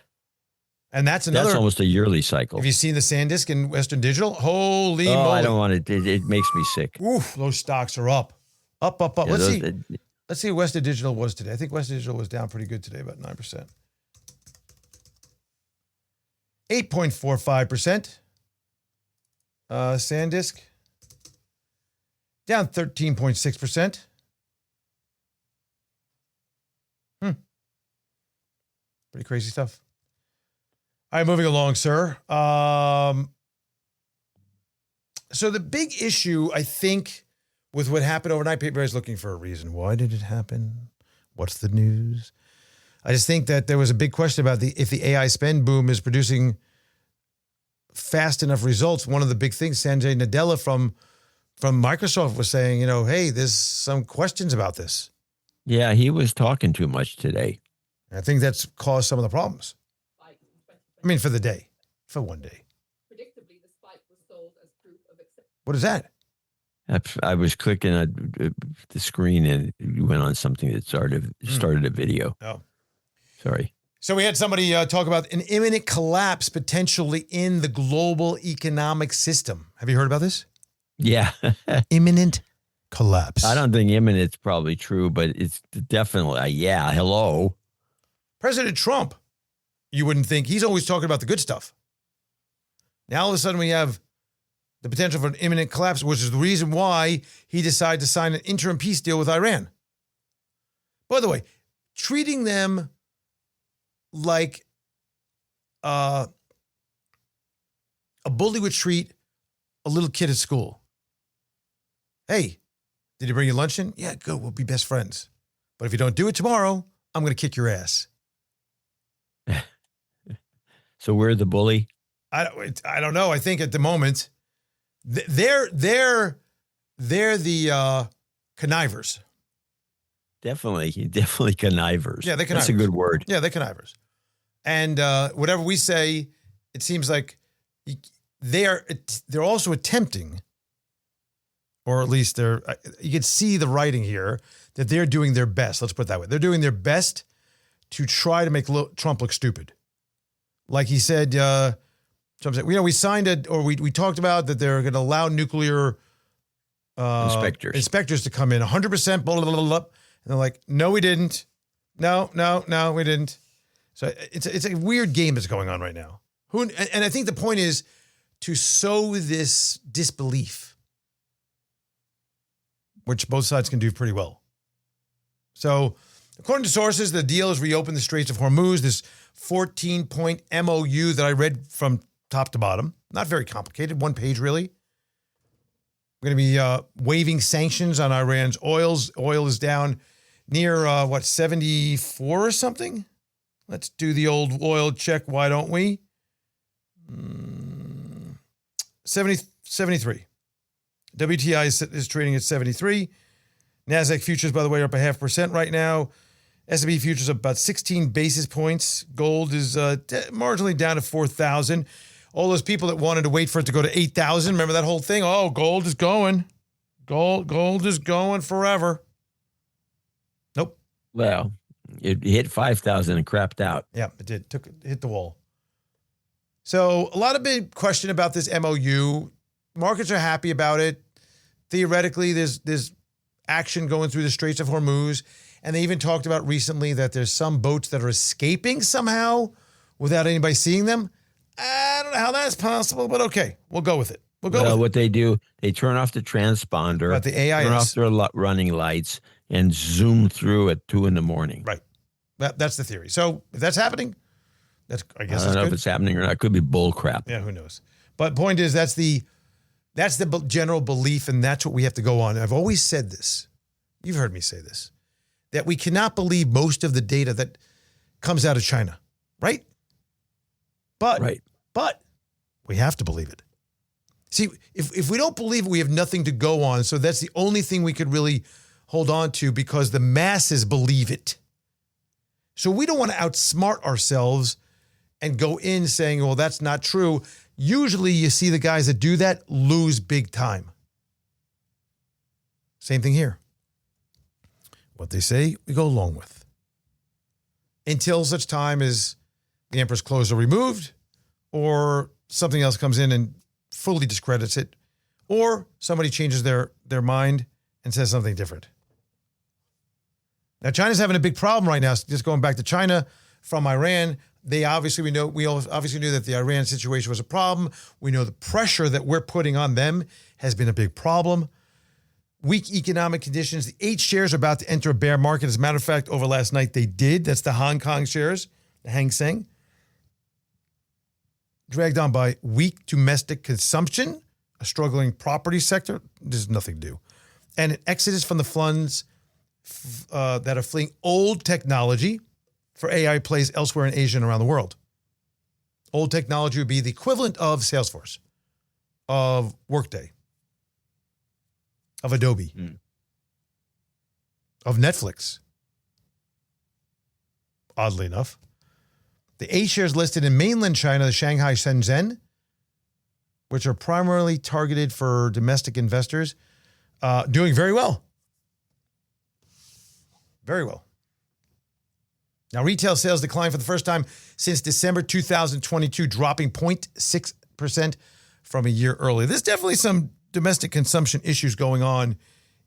C: And that's
B: almost a yearly cycle.
C: Have you seen the SanDisk in Western Digital? Holy moly.
B: I don't want it. It makes me sick.
C: Oof, those stocks are up. Up. Yeah, Let's see what Western Digital was today. I think Western Digital was down pretty good today, about 9%. 8.45%. SanDisk down 13.6%. Pretty crazy stuff. All right, moving along, sir. So the big issue, I think, with what happened overnight, people are looking for a reason. Why did it happen? What's the news? I just think that there was a big question about if the AI spend boom is producing fast enough results. One of the big things, Sanjay Nadella from Microsoft was saying, hey, there's some questions about this.
B: Yeah, he was talking too much today.
C: I think that's caused some of the problems. I mean, for the day, for one day.
D: Predictably, the spike was sold as proof of acceptance.
C: What is that?
B: I was clicking at the screen and you went on something that started a video.
C: Oh,
B: sorry.
C: So we had somebody talk about an imminent collapse potentially in the global economic system. Have you heard about this?
B: Yeah.
C: Imminent collapse.
B: I don't think imminent's probably true, but it's definitely, yeah, hello.
C: President Trump, you wouldn't think, he's always talking about the good stuff. Now all of a sudden we have the potential for an imminent collapse, which is the reason why he decided to sign an interim peace deal with Iran. By the way, treating them like a bully would treat a little kid at school. Hey, did you bring your lunch in? Yeah, good. We'll be best friends. But if you don't do it tomorrow, I'm going to kick your ass.
B: So we're the bully?
C: I don't know. I think at the moment, they're the connivers.
B: Definitely connivers.
C: Yeah, they're connivers.
B: That's a good word.
C: Yeah, they're connivers. And whatever we say, it seems like they're also attempting, or at least you can see the writing here, that they're doing their best. Let's put it that way. They're doing their best to try to make Trump look stupid. Like he said, Trump said, we signed we talked about that they're going to allow nuclear inspectors to come in 100%, blah, blah, blah, blah. And they're like, no, we didn't. No, we didn't. So it's a weird game that's going on right now. And I think the point is to sow this disbelief, which both sides can do pretty well. So according to sources, the deal has reopened the Straits of Hormuz, this 14-point MOU that I read from top to bottom. Not very complicated, one page really. We're going to be waiving sanctions on Iran's oils. Oil is down near, 74 or something? Let's do the old oil check, why don't we? 73. WTI is trading at 73. NASDAQ futures, by the way, are up 0.5% right now. S&P futures up about 16 basis points. Gold is marginally down to 4,000. All those people that wanted to wait for it to go to 8,000, remember that whole thing? Oh, gold is going. Gold is going forever. Nope.
B: Well, it hit 5,000 and crapped out.
C: Yeah, it did. Hit the wall. So a lot of big question about this MOU. Markets are happy about it. Theoretically, there's action going through the Straits of Hormuz. And they even talked about recently that there's some boats that are escaping somehow without anybody seeing them. I don't know how that's possible, but okay, we'll go with it. We'll go with it.
B: What they do, they turn off the transponder,
C: But the AIS.
B: turn off their running lights, and zoom through at 2 a.m.
C: Right. That's the theory. So if that's happening, I guess
B: I don't know if it's happening or not. It could be bull crap.
C: Yeah, who knows? But point is, that's the general belief, and that's what we have to go on. I've always said this. You've heard me say this, that we cannot believe most of the data that comes out of China, right? But we have to believe it. See, if we don't believe it, we have nothing to go on. So that's the only thing we could really hold on to, because the masses believe it. So we don't want to outsmart ourselves and go in saying, well, that's not true. Usually you see the guys that do that lose big time. Same thing here. What they say, we go along with. Until such time as the emperor's clothes are removed, or something else comes in and fully discredits it, or somebody changes their mind and says something different. Now, China's having a big problem right now. Just going back to China from Iran, we obviously knew that the Iran situation was a problem. We know the pressure that we're putting on them has been a big problem. Weak economic conditions. The 8 shares are about to enter a bear market. As a matter of fact, over last night they did. That's the Hong Kong shares, the Hang Seng. Dragged on by weak domestic consumption, a struggling property sector. There's nothing to do. And an exodus from the funds that are fleeing old technology for AI plays elsewhere in Asia and around the world. Old technology would be the equivalent of Salesforce, of Workday, of Adobe, of Netflix. Oddly enough. The A shares listed in mainland China, the Shanghai Shenzhen, which are primarily targeted for domestic investors, doing very well. Very well. Now, retail sales declined for the first time since December 2022, dropping 0.6% from a year earlier. There's definitely some domestic consumption issues going on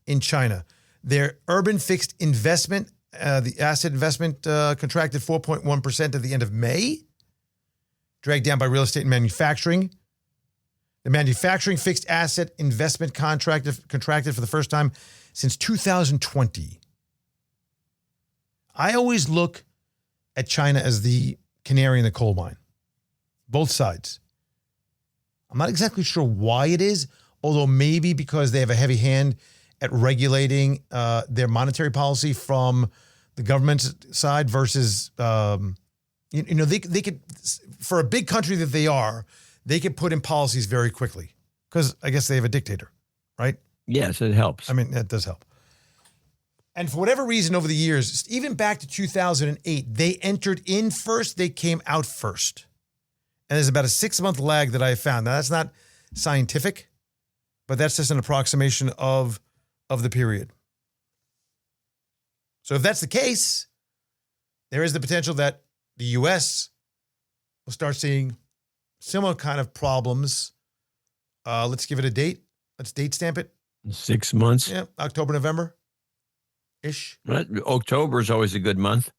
C: in China. Their urban fixed investment, the asset investment contracted 4.1% at the end of May, dragged down by real estate and manufacturing. The manufacturing fixed asset investment contracted for the first time since 2020. I always look at China as the canary in the coal mine, both sides. I'm not exactly sure why it is, although maybe because they have a heavy hand at regulating their monetary policy from the government side versus they could, for a big country that they are, they could put in policies very quickly because I guess they have a dictator, right?
B: Yes, it helps.
C: I mean, that does help. And for whatever reason over the years, even back to 2008, they entered in first, they came out first. And there's about a 6-month lag that I found. Now, that's not scientific, but that's just an approximation of the period. So if that's the case, there is the potential that the U.S. will start seeing similar kind of problems. Let's give it a date. Let's date stamp it.
B: 6 months.
C: Yeah, October, November-ish.
B: October is always a good month.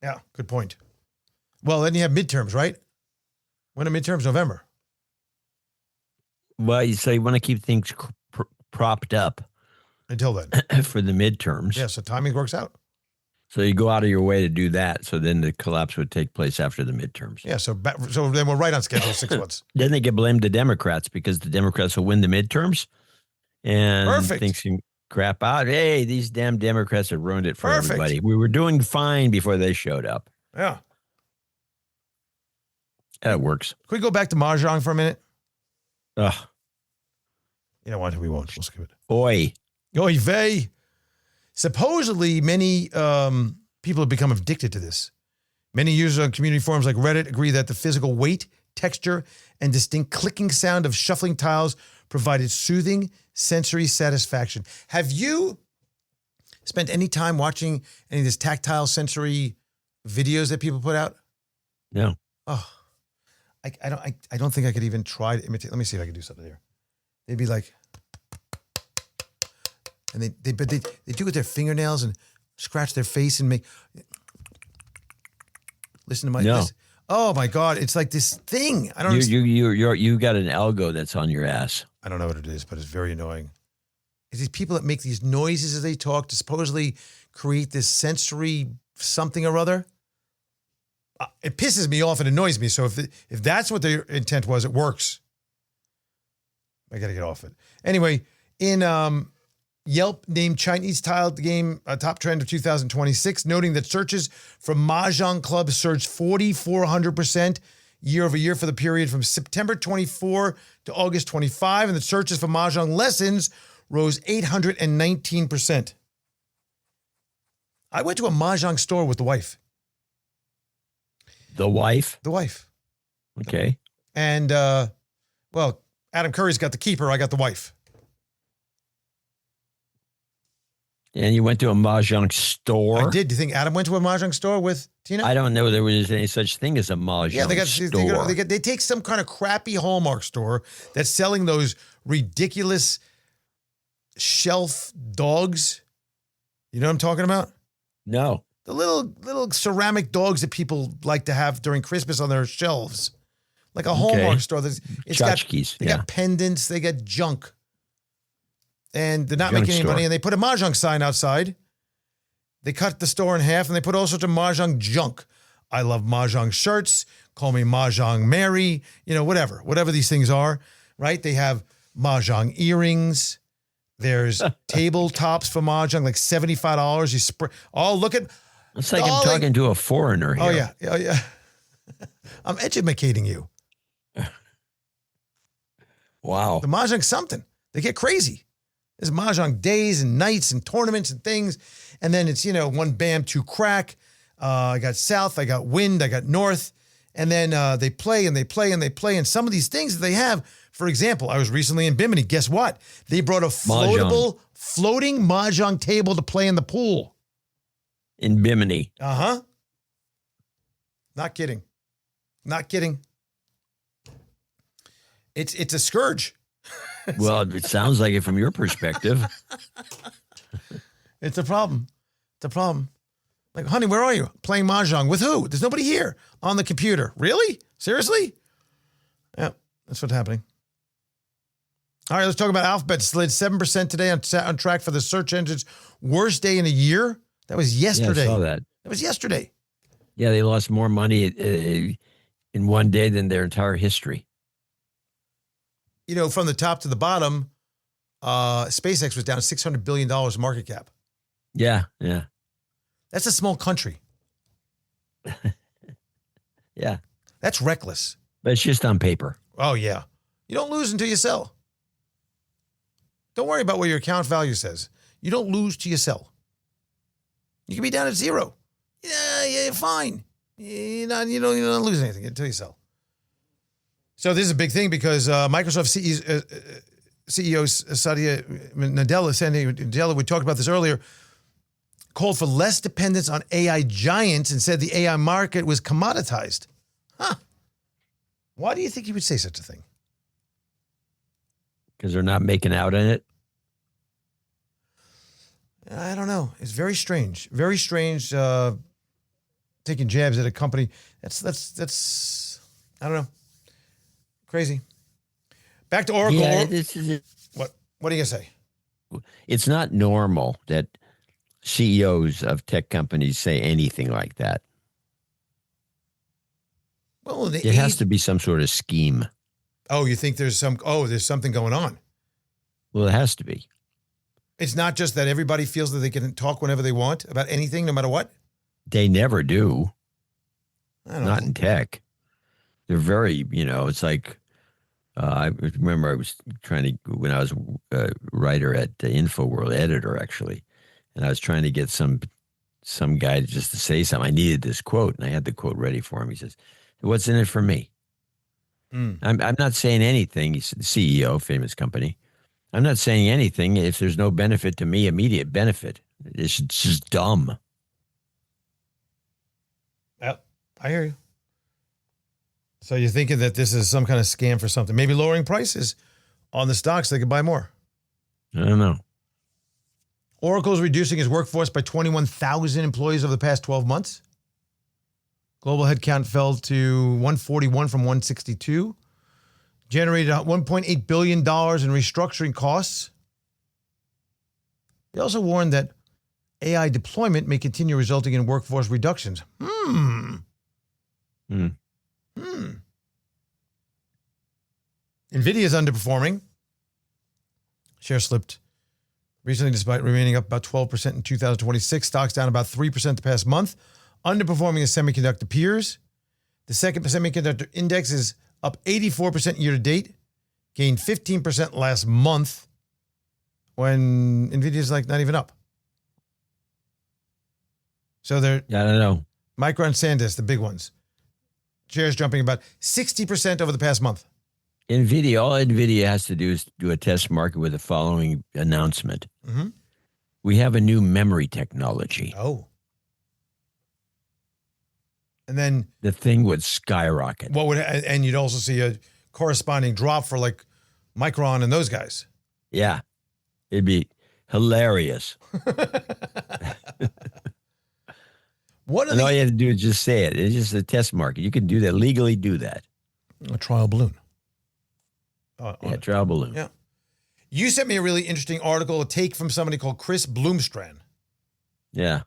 C: Yeah, good point. Well, then you have midterms, right? When are midterms? November.
B: Well, so you want to keep things propped up
C: Until then.
B: for the midterms.
C: Yeah, so timing works out.
B: So you go out of your way to do that. So then the collapse would take place after the midterms.
C: Yeah, so then we're right on schedule, 6 months.
B: Then they get blamed to Democrats because the Democrats will win the midterms. And
C: Perfect.
B: things can crap out. Hey, these damn Democrats have ruined it for
C: Perfect.
B: everybody. We were doing fine before they showed up.
C: Yeah.
B: That works.
C: Can we go back to MahJong for a minute?
B: Ugh.
C: You know what? We won't. We'll skip it.
B: Oy.
C: Oy vey. Supposedly, many people have become addicted to this. Many users on community forums like Reddit agree that the physical weight, texture, and distinct clicking sound of shuffling tiles provided soothing sensory satisfaction. Have you spent any time watching any of this tactile sensory videos that people put out?
B: No.
C: Oh, I don't think I could even try to imitate. Let me see if I can do something here. They'd be like, and they do it with their fingernails and scratch their face and make. Listen to my.
B: No.
C: Oh my God! It's like this thing. I don't.
B: You got an algo that's on your ass.
C: I don't know what it is, but it's very annoying. It's these people that make these noises as they talk to supposedly create this sensory something or other. It pisses me off and annoys me. So if that's what their intent was, it works. I got to get off it. Anyway, in Yelp named Chinese tile game top trend of 2026, noting that searches for MahJong Club surged 4,400% year over year for the period from September 24 to August 25, and the searches for MahJong lessons rose 819%. I went to a MahJong store with the wife.
B: The wife?
C: The wife.
B: Okay.
C: And, well, Adam Curry's got the keeper. I got the wife.
B: And you went to a MahJong store?
C: I did. Do you think Adam went to a MahJong store with Tina?
B: I don't know there was any such thing as a MahJong store.
C: They take some kind of crappy Hallmark store that's selling those ridiculous shelf dogs. You know what I'm talking about?
B: No.
C: The little ceramic dogs that people like to have during Christmas on their shelves. Like a Hallmark store. It's got pendants. They got junk. And they're not making any money. And they put a MahJong sign outside. They cut the store in half and they put all sorts of MahJong junk. I love MahJong shirts. Call me MahJong Mary. You know, whatever these things are, right? They have MahJong earrings. There's tabletops for MahJong, like $75. You spray. Oh, look at.
B: It's like I'm talking to a foreigner here.
C: Oh, yeah. I'm educating you.
B: Wow.
C: The MahJong's something. They get crazy. There's MahJong days and nights and tournaments and things. And then it's, one bam, two crack. I got south, I got wind, I got north. And then they play and they play and they play. And some of these things that they have, for example, I was recently in Bimini. Guess what? They brought a floating MahJong table to play in the pool.
B: In Bimini.
C: Uh-huh. Not kidding. It's a scourge.
B: Well, it sounds like it from your perspective.
C: It's a problem. Like, honey, where are you? Playing MahJong. With who? There's nobody here. On the computer. Really? Seriously? Yeah, that's what's happening. All right, let's talk about Alphabet. Slid 7% today on track for the search engine's worst day in a year. That was yesterday.
B: Yeah, I saw that.
C: That was yesterday.
B: Yeah, they lost more money in one day than their entire history.
C: From the top to the bottom, SpaceX was down $600 billion market cap.
B: Yeah.
C: That's a small country.
B: Yeah.
C: That's reckless.
B: But it's just on paper.
C: Oh, yeah. You don't lose until you sell. Don't worry about what your account value says. You don't lose till you sell. You can be down at zero. Yeah, fine. You don't lose anything until you sell. So this is a big thing because Microsoft CEO Satya Nadella, we talked about this earlier, called for less dependence on AI giants and said the AI market was commoditized. Huh. Why do you think he would say such a thing?
B: Because they're not making out in it?
C: I don't know. It's very strange. Very strange taking jabs at a company. That's I don't know. Crazy. Back to Oracle.
B: Yeah, this is it.
C: What are you going to say?
B: It's not normal that CEOs of tech companies say anything like that.
C: Well,
B: there has to be some sort of scheme.
C: Oh, you think there's something going on?
B: Well, it has to be.
C: It's not just that everybody feels that they can talk whenever they want about anything, no matter what?
B: They never do.
C: Not
B: know. In tech. They're very, it's like, I remember I was when I was a writer at InfoWorld, editor actually, and I was trying to get some guy just to say something. I needed this quote, and I had the quote ready for him. He says, "What's in it for me?" I'm not saying anything. He's the CEO, famous company. I'm not saying anything if there's no benefit to me, immediate benefit. It's just dumb.
C: Yep, I hear you. So you're thinking that this is some kind of scam for something? Maybe lowering prices on the stocks so they could buy more.
B: I don't know.
C: Oracle's reducing its workforce by 21,000 employees over the past 12 months. Global headcount fell to 141 from 162. Generated $1.8 billion in restructuring costs. They also warned that AI deployment may continue, resulting in workforce reductions. NVIDIA is underperforming. Share slipped recently despite remaining up about 12% in 2026. Stocks down about 3% the past month. Underperforming its semiconductor peers. The second semiconductor index is up 84% year to date. Gained 15% last month when NVIDIA is like not even up. So they're...
B: I don't know.
C: Micron, SanDisk, the big ones. Shares jumping about 60% over the past month.
B: All NVIDIA has to do is do a test market with the following announcement.
C: Mm-hmm.
B: We have a new memory technology.
C: Oh. And then...
B: the thing would skyrocket.
C: And you'd also see a corresponding drop for like Micron and those guys.
B: Yeah. It'd be hilarious. And all you have to do is just say it. It's just a test market. You can do that, legally do that.
C: A trial balloon.
B: Trial balloon.
C: Yeah. You sent me a really interesting article, a take from somebody called Chris Bloomstrand.
B: Yeah.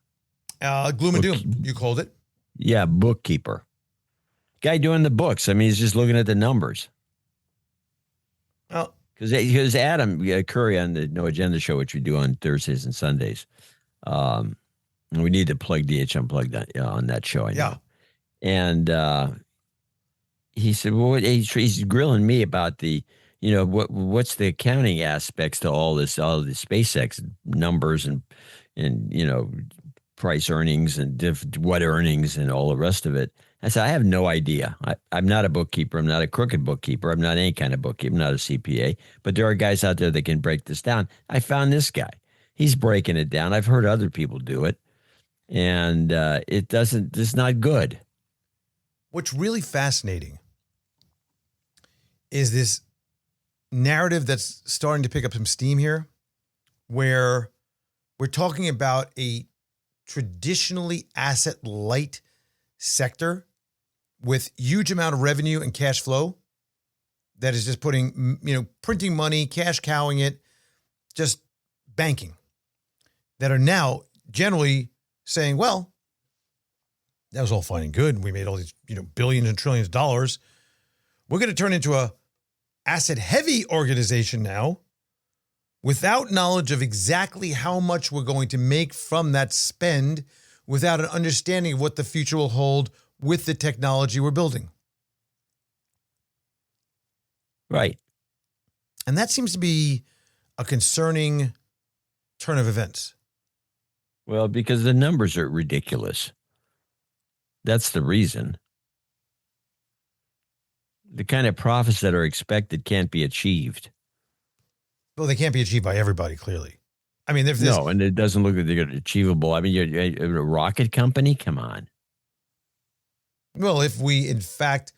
C: Gloom and Doom, you called it.
B: Yeah, bookkeeper. Guy doing the books. I mean, he's just looking at the numbers.
C: Well,
B: because Adam Curry on the No Agenda show, which we do on Thursdays and Sundays, we need to plug DHUnplugged on that show. I know.
C: Yeah.
B: And he said, well, he's grilling me about the, what's the accounting aspects to all the SpaceX numbers and price earnings and what earnings and all the rest of it. I said, I have no idea. I'm not a bookkeeper. I'm not a crooked bookkeeper. I'm not any kind of bookkeeper. I'm not a CPA. But there are guys out there that can break this down. I found this guy. He's breaking it down. I've heard other people do it. And it's not good.
C: What's really fascinating is this narrative that's starting to pick up some steam here, where we're talking about a traditionally asset-light sector with huge amount of revenue and cash flow that is just printing money, cash cowing it, just banking, that are now generally saying, well, that was all fine and good. We made all these, billions and trillions of dollars. We're going to turn into a asset-heavy organization now without knowledge of exactly how much we're going to make from that spend, without an understanding of what the future will hold, with the technology we're building.
B: Right.
C: And that seems to be a concerning turn of events.
B: Well, because the numbers are ridiculous. That's the reason. The kind of profits that are expected can't be achieved.
C: Well, they can't be achieved by everybody, clearly. I mean,
B: no, and it doesn't look like they're achievable. I mean, you're a rocket company? Come on.
C: Well, if we, in fact,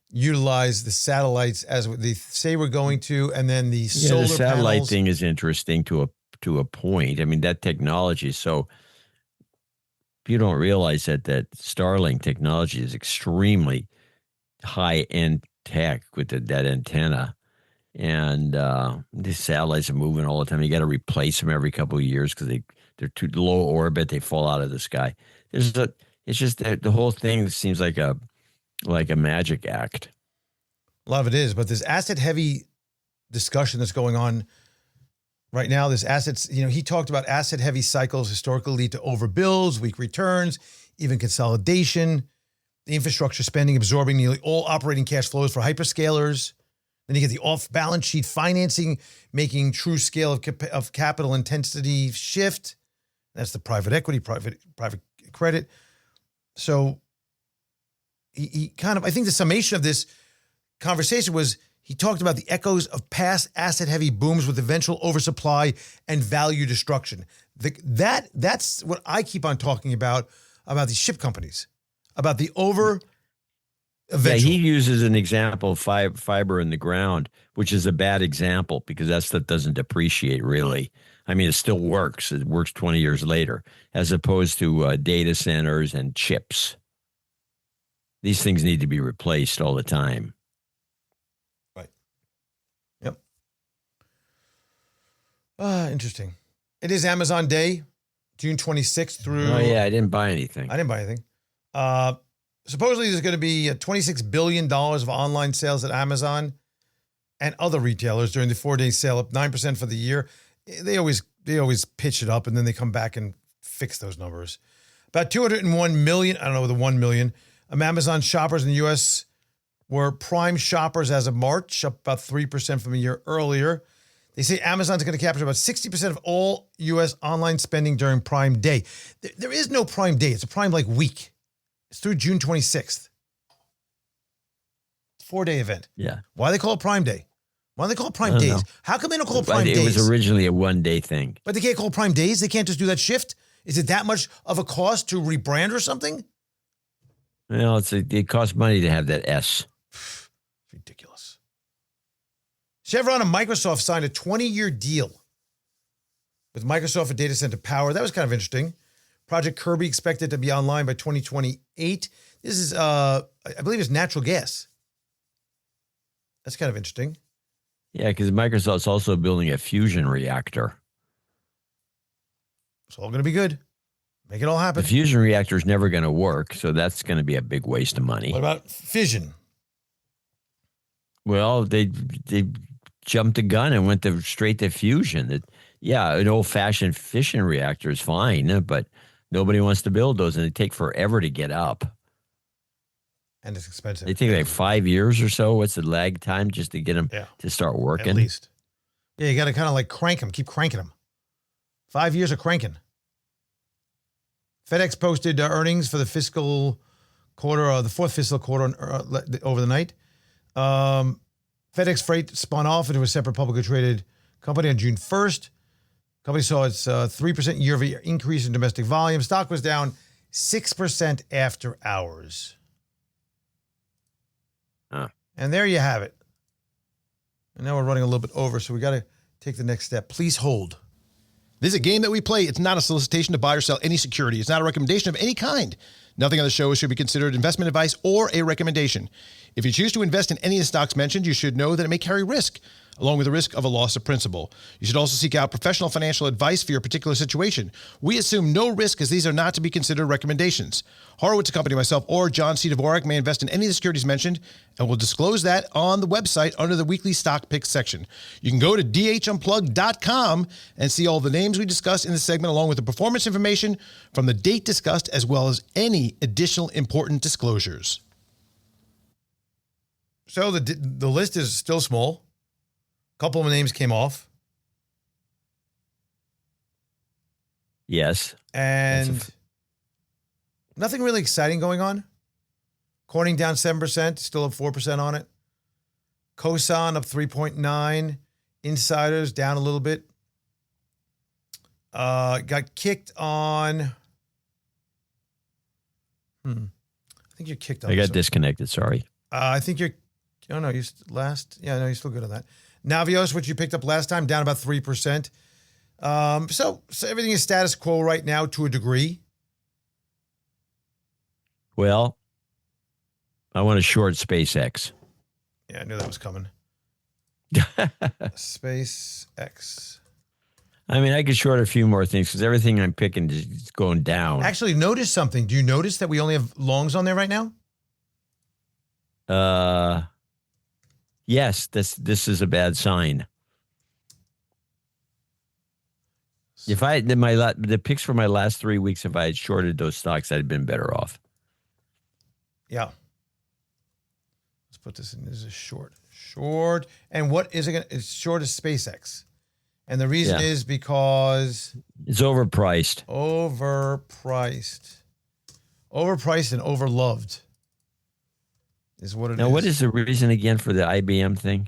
C: utilize the satellites as they say we're going to, and then the solar
B: the satellite
C: panels.
B: thing is interesting to a point. I mean, that technology is so... You don't realize that Starlink technology is extremely high-end tech with that antenna. And these satellites are moving all the time. You got to replace them every couple of years because they're too low orbit. They fall out of the sky. It's just that the whole thing seems like a magic act.
C: A lot of it is, but this asset-heavy discussion that's going on right now, this assets, he talked about asset-heavy cycles historically lead to overbills, weak returns, even consolidation, the infrastructure spending absorbing nearly all operating cash flows for hyperscalers. Then you get the off-balance sheet financing, making true scale of capital intensity shift. That's the private equity, private credit. So he kind of, I think the summation of this conversation was, he talked about the echoes of past asset-heavy booms with eventual oversupply and value destruction. That's what I keep on talking about these ship companies, about the eventual.
B: Yeah, he uses an example of fiber in the ground, which is a bad example because that stuff doesn't depreciate really. I mean, it still works. It works 20 years later, as opposed to data centers and chips. These things need to be replaced all the time.
C: Interesting. It is Amazon Day, June 26th through...
B: Oh, yeah, I didn't buy anything.
C: Supposedly there's going to be $26 billion of online sales at Amazon and other retailers during the 4-day sale, up 9% for the year. They always pitch it up, and then they come back and fix those numbers. About 201 million, I don't know, the 1 million, Amazon shoppers in the U.S. were prime shoppers as of March, up about 3% from a year earlier. They say Amazon's going to capture about 60% of all U.S. online spending during Prime Day. There is no Prime Day. It's a Prime week. It's through June 26th. 4-day event.
B: Yeah.
C: Why do they call it Prime Day? Why do they call it Prime Days?
B: Know.
C: How come they don't call it Prime Days?
B: It was originally a 1-day thing.
C: But they can't call it Prime Days? They can't just do that shift? Is it that much of a cost to rebrand or something?
B: Well, it costs money to have that S.
C: It's ridiculous. Chevron and Microsoft signed a 20-year deal with Microsoft for data center power. That was kind of interesting. Project Kirby expected to be online by 2028. This is, I believe it's natural gas. That's kind of interesting.
B: Yeah, because Microsoft's also building a fusion reactor.
C: It's all going to be good. Make it all happen.
B: The fusion reactor is never going to work, so that's going to be a big waste of money.
C: What about fission?
B: Well, they jumped the gun and went straight to fusion. An old-fashioned fission reactor is fine, but nobody wants to build those, and they take forever to get up.
C: And it's expensive.
B: They take like 5 years or so. What's the lag time just to get them to start working?
C: At least. Yeah, you got to kind of crank them, keep cranking them. 5 years of cranking. FedEx posted earnings for the fiscal quarter, the fourth fiscal quarter over the night. FedEx Freight spun off into a separate publicly traded company on June 1st. Company saw its 3% year-over-year increase in domestic volume. Stock was down 6% after hours. And there you have it. And now we're running a little bit over, so we got to take the next step. Please hold.
E: This is a game that we play. It's not a solicitation to buy or sell any security. It's not a recommendation of any kind. Nothing on the show should be considered investment advice or a recommendation. If you choose to invest in any of the stocks mentioned, you should know that it may carry risk, along with the risk of a loss of principal. You should also seek out professional financial advice for your particular situation. We assume no risk as these are not to be considered recommendations. Horowitz & Company, myself, or John C. Dvorak may invest in any of the securities mentioned, and we'll disclose that on the website under the weekly stock picks section. You can go to DHUnplugged.com and see all the names we discussed in this segment, along with the performance information from the date discussed, as well as any any additional important disclosures.
C: So the list is still small. A couple of names came off.
B: Yes.
C: And nothing really exciting going on. Corning down 7%, still up 4% on it. Cosan up 3.9. Insiders down a little bit. Got kicked on. I think you're kicked on.
B: I got disconnected. Sorry.
C: I think you're. Oh no, you last. Yeah, no, you're still good on that. Navios, which you picked up last time, down about 3%. So everything is status quo right now to a degree.
B: Well, I want to short SpaceX.
C: Yeah, I knew that was coming. SpaceX.
B: I mean, I could short a few more things because everything I'm picking is going down.
C: Actually, notice something. Do you notice that we only have longs on there right now?
B: Yes, this is a bad sign. If I did the picks for my last 3 weeks, if I had shorted those stocks, I'd have been better off.
C: Yeah. Let's put this in. This is a short. Short. And what is it going to? It's short as SpaceX. And the reason is because
B: it's overpriced.
C: Overpriced and overloved is what it is.
B: Now, what is the reason again for the IBM thing?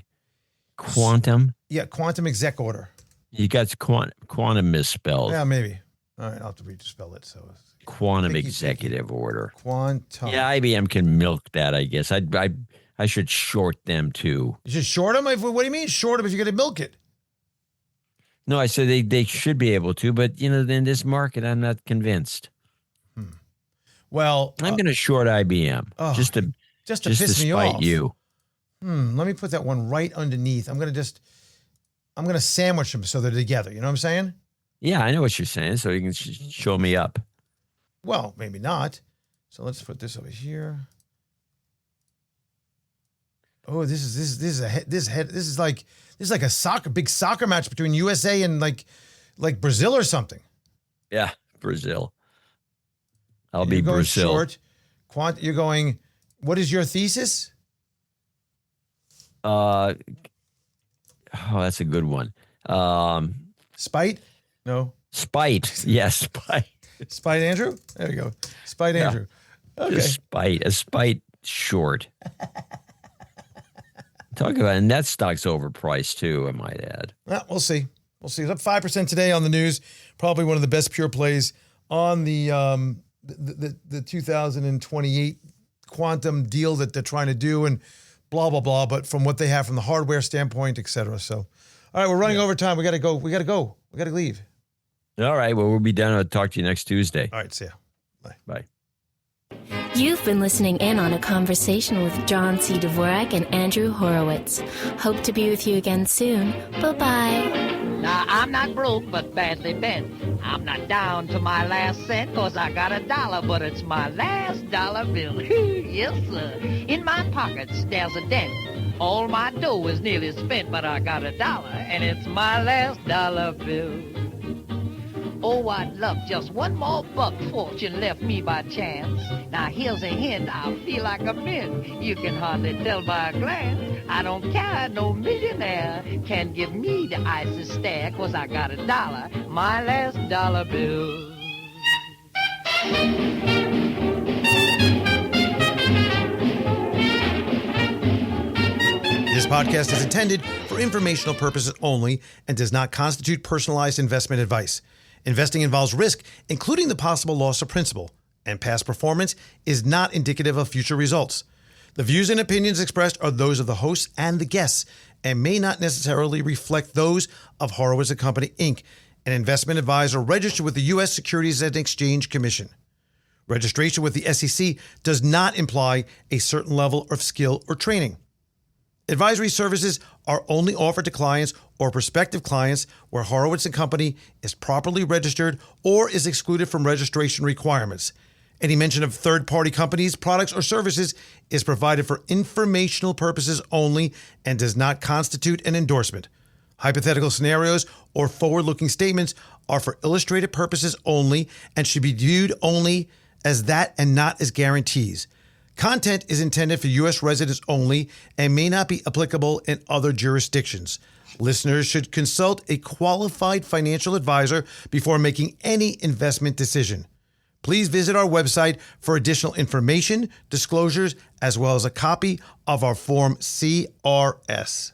B: Quantum?
C: Yeah, quantum exec order.
B: You got quantum misspelled.
C: Yeah, maybe. All right, I'll have to respell it. So
B: quantum executive order.
C: Quantum.
B: Yeah, IBM can milk that, I guess. I should short them too.
C: You should short them? What do you mean short them if you're going to milk it?
B: No, I said they should be able to, but in this market, I'm not convinced.
C: Well,
B: I'm going to short IBM just to
C: piss me off.
B: You.
C: Let me put that one right underneath. I'm going to sandwich them so they're together. You know what I'm saying?
B: Yeah, I know what you're saying. So you can show me up.
C: Well, maybe not. So let's put this over here. Oh, this is like a big soccer match between USA and like Brazil or something.
B: Yeah, Brazil. I'll be Brazil.
C: Short. You're going. What is your thesis?
B: Oh, that's a good one.
C: Spite? No.
B: Spite. Yes, spite.
C: Spite Andrew? There you go. Spite Andrew. Okay.
B: A spite short. Talk about it. And that stock's overpriced too, I might add.
C: Well, we'll see. It's up 5% today on the news. Probably one of the best pure plays on the 2028 quantum deal that they're trying to do and blah, blah, blah. But from what they have from the hardware standpoint, et cetera. So, all right, we're running over time. We got to go. We got to leave.
B: All right. Well, we'll be done. I'll talk to you next Tuesday.
C: All right. See ya. Bye.
B: Bye.
A: You've been listening in on a conversation with John C. Dvorak and Andrew Horowitz. Hope to be with you again soon. Bye-bye.
F: Now, I'm not broke, but badly bent. I'm not down to my last cent, 'cause I got $1, but it's my last dollar bill. Yes, sir. In my pockets, there's a dent. All my dough is nearly spent, but I got $1, and it's my last dollar bill. Oh, I'd love just one more buck fortune left me by chance. Now, here's a hint, I feel like a mint. You can hardly tell by a glance. I don't care, no millionaire can give me the icy stare, 'cause I got $1, my last dollar bill.
C: This podcast is intended for informational purposes only and does not constitute personalized investment advice. Investing involves risk, including the possible loss of principal, and past performance is not indicative of future results. The views and opinions expressed are those of the hosts and the guests and may not necessarily reflect those of Horowitz & Company, Inc., an investment advisor registered with the U.S. Securities and Exchange Commission. Registration with the SEC does not imply a certain level of skill or training. Advisory services are only offered to clients or prospective clients where Horowitz & Company is properly registered or is excluded from registration requirements. Any mention of third-party companies, products, or services is provided for informational purposes only and does not constitute an endorsement. Hypothetical scenarios or forward-looking statements are for illustrative purposes only and should be viewed only as that and not as guarantees. Content is intended for U.S. residents only and may not be applicable in other jurisdictions. Listeners should consult a qualified financial advisor before making any investment decision. Please visit our website for additional information, disclosures, as well as a copy of our Form CRS.